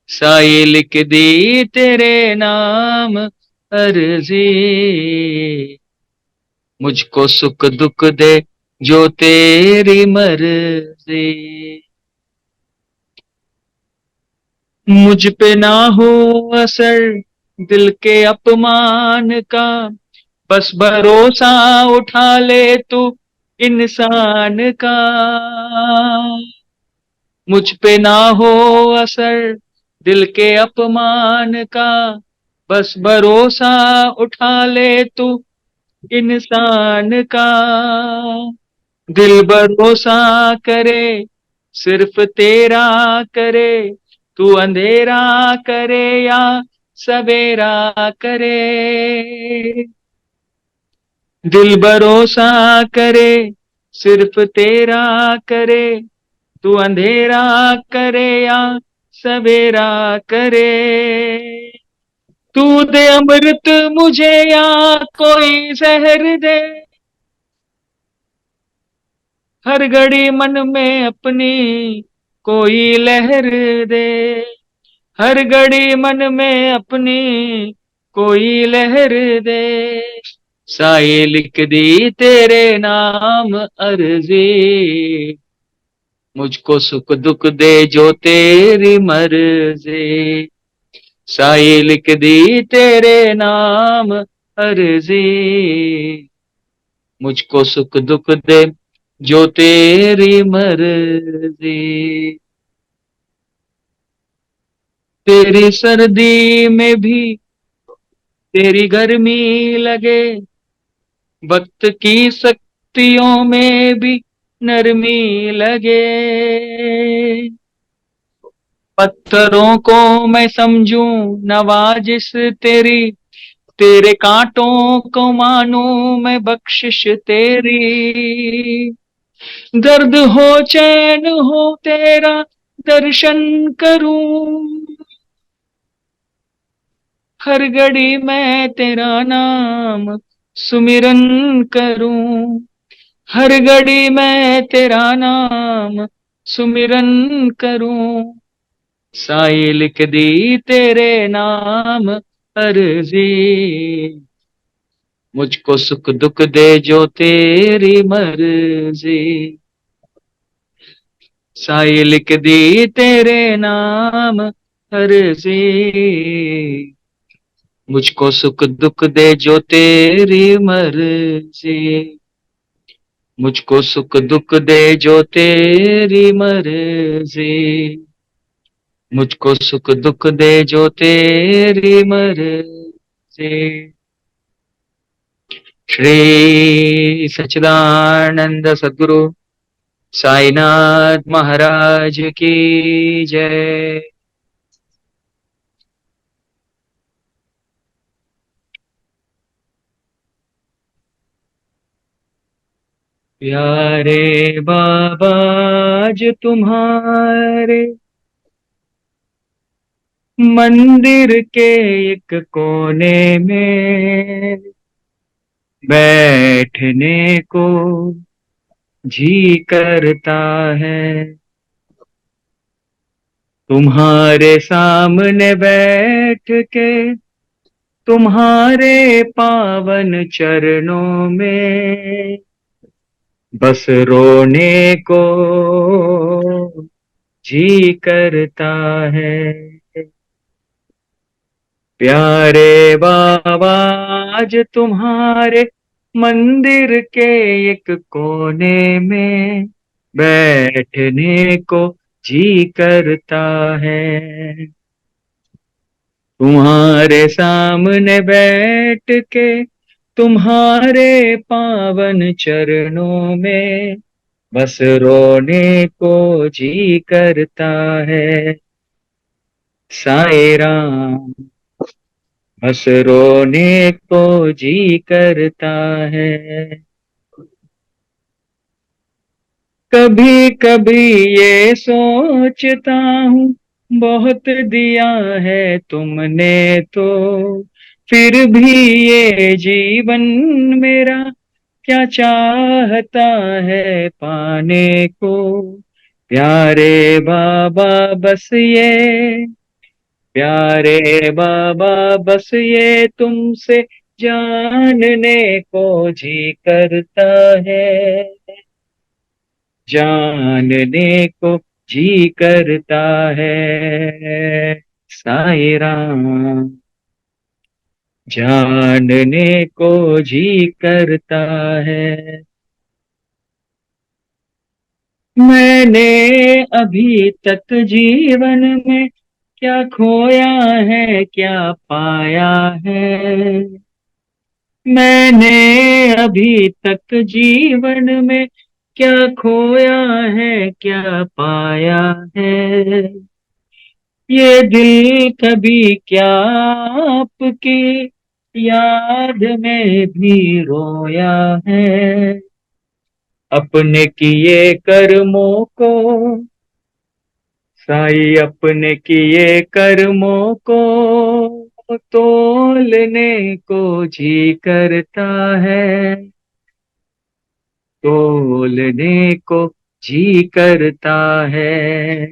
साई लिख दी तेरे नाम अर्जी, मुझको सुख दुख दे जो तेरी मर्जी। मुझ पे ना हो असर दिल के अपमान का, बस भरोसा उठा ले तू इंसान का। मुझ पे ना हो असर दिल के अपमान का, बस भरोसा उठा ले तू इंसान का। दिल भरोसा करे सिर्फ तेरा करे, तू अंधेरा करे या सवेरा करे। दिल भरोसा करे सिर्फ तेरा करे, तू अंधेरा करे या सवेरा करे। तू दे अमृत मुझे या कोई जहर दे, हर घड़ी मन में अपनी कोई लहर दे। हर घड़ी मन में अपनी कोई लहर दे। साए लिख दी तेरे नाम अर्जी, मुझको सुख दुख दे जो तेरी मर्जी। साए लिख दी तेरे नाम अर्जी, मुझको सुख दुख दे जो तेरी मर्जी। तेरी सर्दी में भी तेरी गर्मी लगे, वक्त की शक्तियों में भी नरमी लगे। पत्थरों को मैं समझूं नवाजिश तेरी, तेरे कांटों को मानूं मैं बख्शिश तेरी। दर्द हो चैन हो तेरा दर्शन करूं, हर घड़ी मैं तेरा नाम सुमिरन करूं। हर घड़ी मैं तेरा नाम सुमिरन करूं। साई लिख दी तेरे नाम अर्जी, मुझको सुख दुख दे जो तेरी मर्जी। साई लिख दी तेरे नाम अर्जी, मुझको सुख दुख दे जो तेरी मर्जी। मुझको सुख दुख दे जो तेरी मर्जी। मुझको सुख दुख दे जो तेरी मर्जी। श्री सच्चिदानंद सद्गुरु साईनाथ महाराज की जय। प्यारे बाबा आज तुम्हारे मंदिर के एक कोने में बैठने को जी करता है। तुम्हारे सामने बैठ के तुम्हारे पावन चरणों में बस रोने को जी करता है। प्यारे बाबा आज तुम्हारे मंदिर के एक कोने में बैठने को जी करता है। तुम्हारे सामने बैठ के तुम्हारे पावन चरणों में बस रोने को जी करता है। साईं राम बस रोने को जी करता है। कभी कभी ये सोचता हूँ बहुत दिया है तुमने तो, फिर भी ये जीवन मेरा क्या चाहता है पाने को। प्यारे बाबा बस ये, प्यारे बाबा बस ये तुमसे जानने को जी करता है। जानने को जी करता है। साईं राम जानने को जी करता है। मैंने अभी तक जीवन में क्या खोया है क्या पाया है। मैंने अभी तक जीवन में क्या खोया है क्या पाया है। ये दिल कभी क्या आपकी याद में भी रोया है। अपने किए कर्मों को साई अपने किए कर्मों को तोलने को जी करता है। तोलने को जी करता है।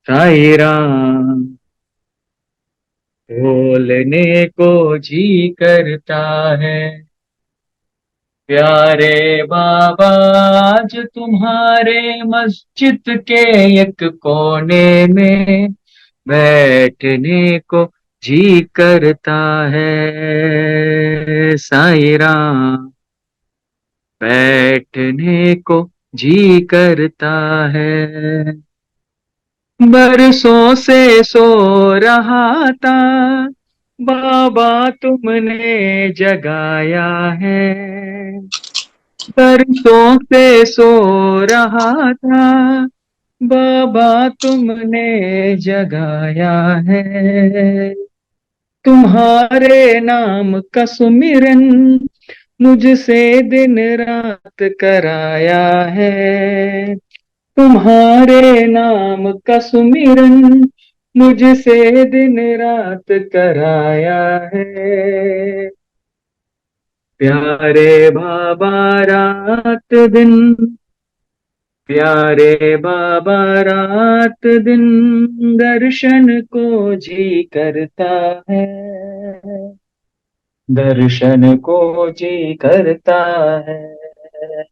साई राम तोलने को जी करता है। प्यारे बाबा आज तुम्हारे मस्जिद के एक कोने में बैठने को जी करता है। साईं राम बैठने को जी करता है। बरसों से सो रहा था बाबा तुमने जगाया है। बरसों से सो रहा था बाबा तुमने जगाया है। तुम्हारे नाम का सुमिरन मुझसे दिन रात कराया है। तुम्हारे नाम का सुमिरन मुझसे दिन रात कराया है। प्यारे बाबा रात दिन प्यारे बाबा रात दिन दर्शन को जी करता है। दर्शन को जी करता है।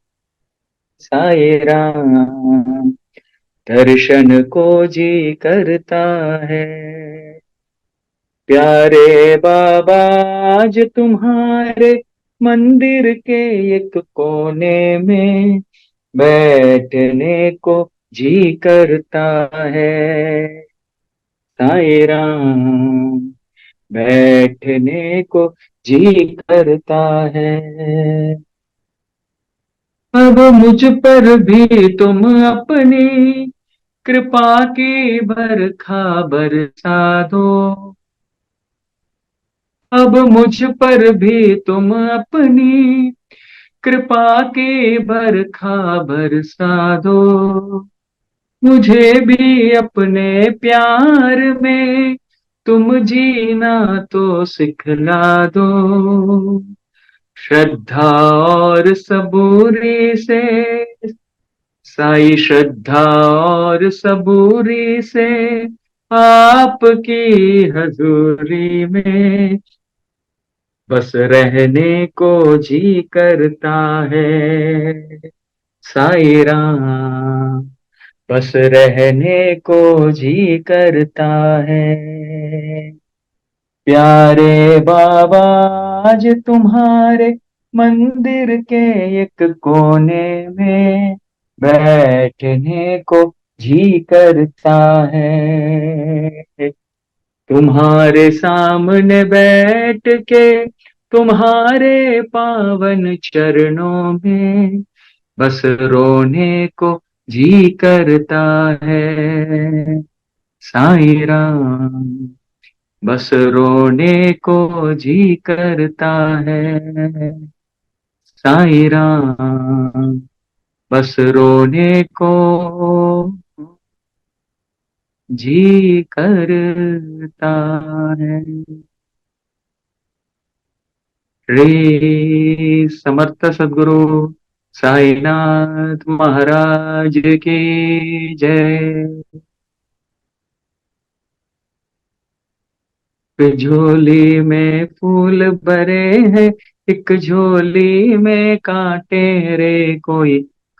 साईं राम दर्शन को जी करता है। प्यारे बाबा आज तुम्हारे मंदिर के एक कोने में बैठने को जी करता है। साईं राम बैठने को जी करता है। अब मुझ पर भी तुम अपनी कृपा की बरखा बरसा दो। अब मुझ पर भी तुम अपनी कृपा की बरखा बरसा दो। मुझे भी अपने प्यार में तुम जीना तो सिखला दो। श्रद्धा और सबूरी से साई श्रद्धा और सबूरी से आपकी हजूरी में बस रहने को जी करता है। साईं राम बस रहने को जी करता है। प्यारे बाबा आज तुम्हारे मंदिर के एक कोने में बैठने को जी करता है। तुम्हारे सामने बैठ के तुम्हारे पावन चरणों में बस रोने को जी करता है। साईं राम बस रोने को जी करता है। साईं राम बस रोने को जी करता है। श्री समर्थ सद्गुरु साईनाथ महाराज की जय। झोली में फूल भरे हैं एक झोली में कांटे रे कोई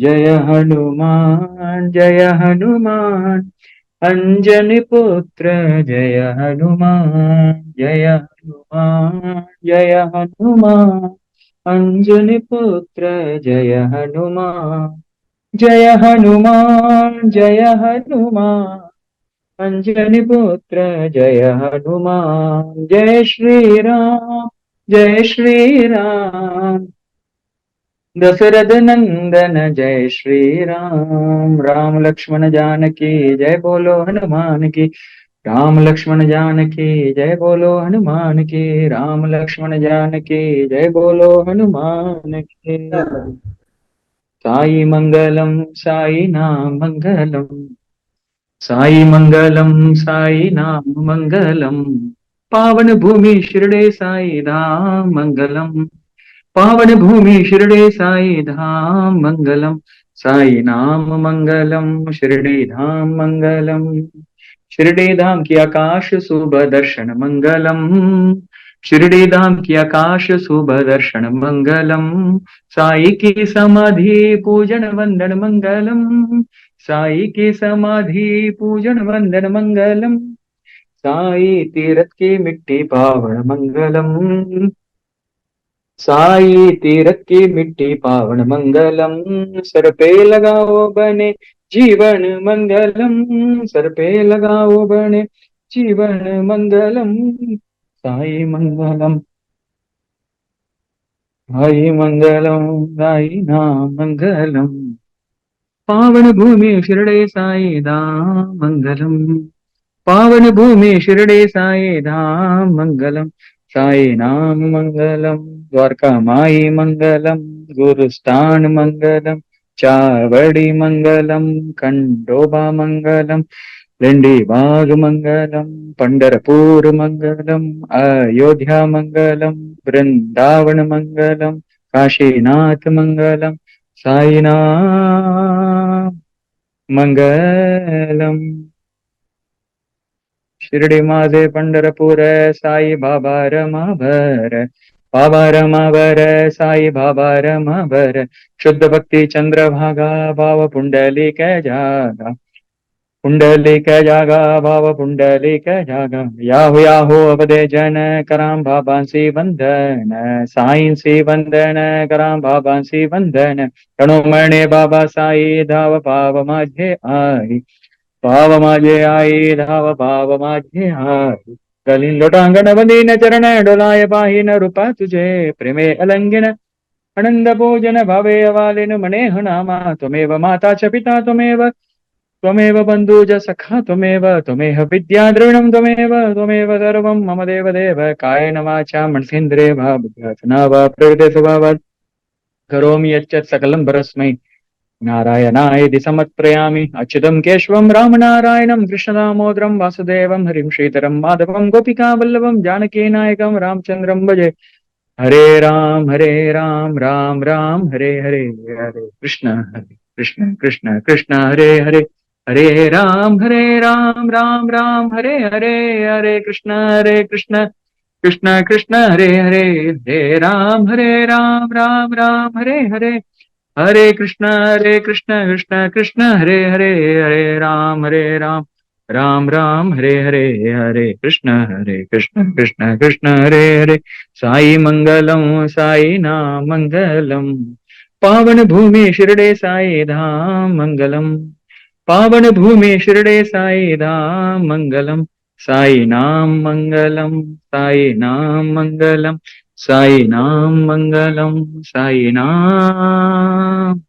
जय हनुमान जय हनुमान अंजनी पुत्र जय हनुमान जय हनुमान जय हनुमान अंजनी पुत्र जय हनुमान जय हनुमान जय हनुमान अंजनी पुत्र जय हनुमान जय श्री राम दशरथ नंदन जय श्री राम राम लक्ष्मण जानकी जय बोलो हनुमान की राम लक्ष्मण जानकी जय बोलो हनुमान की राम लक्ष्मण जानकी जय बोलो हनुमान की साई मंगलम साई नाम मंगलम साई मंगलम साई नाम मंगलम पावन भूमि शिरडे साई धाम मंगलम पावन भूमि शिरडे साई धाम मंगलम साई नाम मंगलम शिरडी धाम मंगलम शिरडी धाम की आकाश सुबह दर्शन मंगलम शिरडी धाम की आकाश सुबह दर्शन मंगलम साई की समाधि पूजन वंदन मंगलम साई की समाधि पूजन वंदन मंगलम साई तीरथ की मिट्टी पावन मंगलम साई तीरथ की मिट्टी पावन मंगलम सर पे लगाओ बने जीवन मंगलम सर पे लगाओ बने जीवन मंगलम साई मंगलम साई मंगलम साई नाम मंगलम पावन भूमि शिरडे साई धाम मंगलम पावन भूमि शिरडे साई धाम मंगलम साई नाम मंगलम द्वारका माई मंगलम गुरुस्थान मंगलम चावड़ी मंगलम खंडोबा मंगलम लिंडी बाग मंगलम पंढरपूर मंगलम अयोध्या मंगलम वृंदावन मंगलम काशीनाथ मंगलम साईनाथ मंगलम शिर्डी माझे पंढरपूर साई बाबा रमाभर साई बाबा रमाभर शुद्ध भक्ती चंद्रभागा भाव पुंडलिक जागा पुंडलिक जागा भाव पुंडलिक जागा याहू अवदे जन कराम बाबांसी वंदन साईंसी वंदन कराम बाबांसी वंदन तणुमणे बाबा साई धाव भाव माझे आई भाव माझे आई धाव भाव माझे आई गलीन लोटांगण बंदीन चरण डोलाय पाहीन रूपा तुझे प्रेमे अलंगिन आनंद पूजन भावे अवालिन मनेह नामा त्वमेव माता च पिता त्वमेव बन्धुज सखा त्वमेव विद्या द्रविणं त्वमेव सर्वं मम देव कायेन वाचा मनसेन्द्रिय वा बुद्ध्यात्मना वा प्रकृते स्वभावात् करोमि यच्चत् सकलं परस्मै नारायणाय समर्पयामि अच्युतं केशवं रामनारायणं कृष्णदामोदरं वासुदेवं हरिं श्रीधरं माधवं गोपिका वल्लभं जानकी नायकं रामचन्द्रं भजे हरे राम राम राम हरे हरे हरे कृष्ण कृष्ण कृष्ण हरे हरे हरे राम राम राम हरे हरे हरे कृष्ण कृष्ण कृष्ण हरे हरे हरे राम राम राम हरे हरे हरे कृष्ण कृष्ण कृष्ण हरे हरे हरे राम राम राम हरे हरे हरे कृष्ण कृष्ण कृष्ण हरे हरे साई मंगलम साई नाम मंगलम पावन भूमि शिरडे साई धाम मंगलम पावन भूमि शिरडे साई धाम मंगलम साई नाम मंगलम साई नाम मंगलम साई नाम मंगलम साई नाम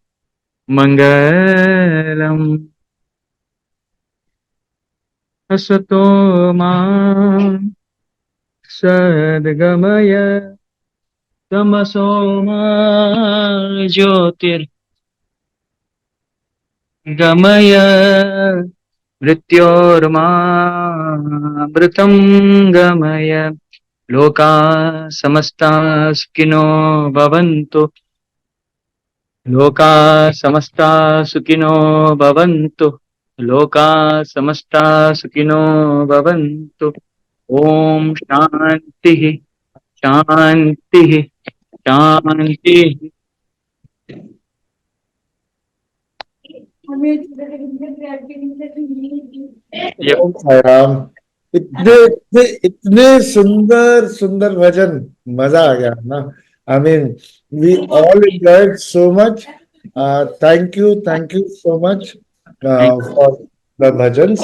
मंगलम असतो मा सद्गमय तमसो मा ज्योतिर्गमय मृत्योर्मामृतं गमय लोका समस्ता सुखिनो भवन्तु लोका समस्ता सुखिनो भवन्तु लोका समस्ता सुखिनो भवन्तु ओम शांति शांति शांति ओम साई राम। इतने इतने इतने सुंदर सुंदर भजन, मजा आ गया ना। I mean we all enjoyed so much. Thank you so much for the bhajans.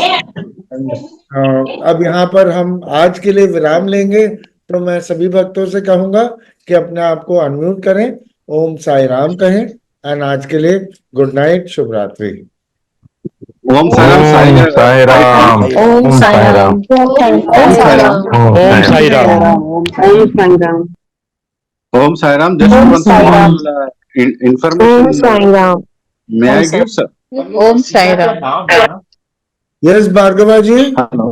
अब यहाँ पर हम आज के लिए विराम लेंगे, तो मैं सभी भक्तों से कहूंगा कि अपने आप को अनम्यूट करें, ओम साई राम कहें, एंड आज के लिए गुड नाइट, शुभ रात्रि। Om Sai Ram, Sai Ram, Om Sai Ram. Om Sai Ram. Om Sai Ram. Om Sai Ram. Just Om one Sai Ram. small Om information. Sai Ram. May I give, sir? Om Sai Ram. Yes Bhargava ji. Hello.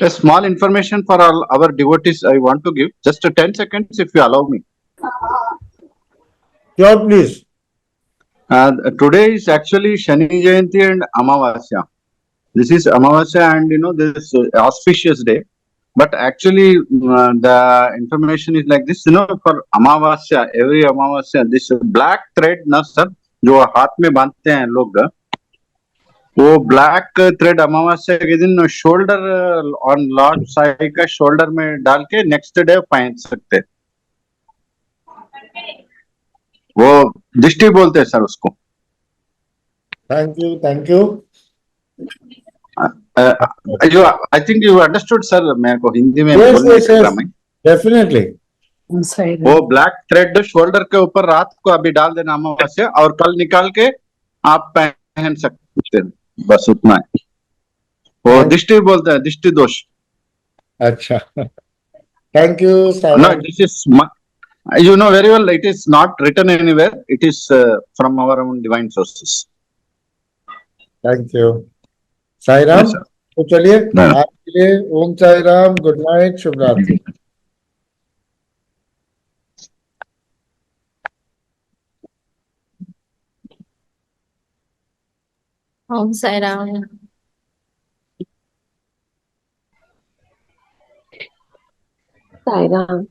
A small information for all our devotees I want to give. Just 10 seconds if you allow me. Sure please. Today is actually Shani Jayanti and Amavasya. This is Amavasya and this auspicious day. But actually the information is like this, for Amavasya, every Amavasya, this black thread ना सर जो हाथ में बांधते हैं लोग, वो ब्लैक थ्रेड अमावस्या के दिन शोल्डर ऑन लॉर्ड साई का शोल्डर में डाल के नेक्स्ट डे पहन सकते, वो दिष्टि बोलते हैं सर उसको। Thank you, thank you. I think you understood sir, मेरे को हिंदी में यस बोलने यस का यस, क्रम है। डेफिनेटली। वो ब्लैक थ्रेड शोल्डर के ऊपर रात को अभी डाल देना अमावस्या, और कल निकाल के आप पहन सकते हैं, बस उतना है। वो दिष्टि बोलते हैं, दिष्टि दोष। अच्छा, thank you. No, this is you know very well, it is not written anywhere, it is from our own divine sources. Thank you Sai Ram. Yes, sir. तो चलिए हाँ। आज के लिए ओम साई राम, गुड नाइट, शुभ रात्रि। ओम साई राम। साई राम।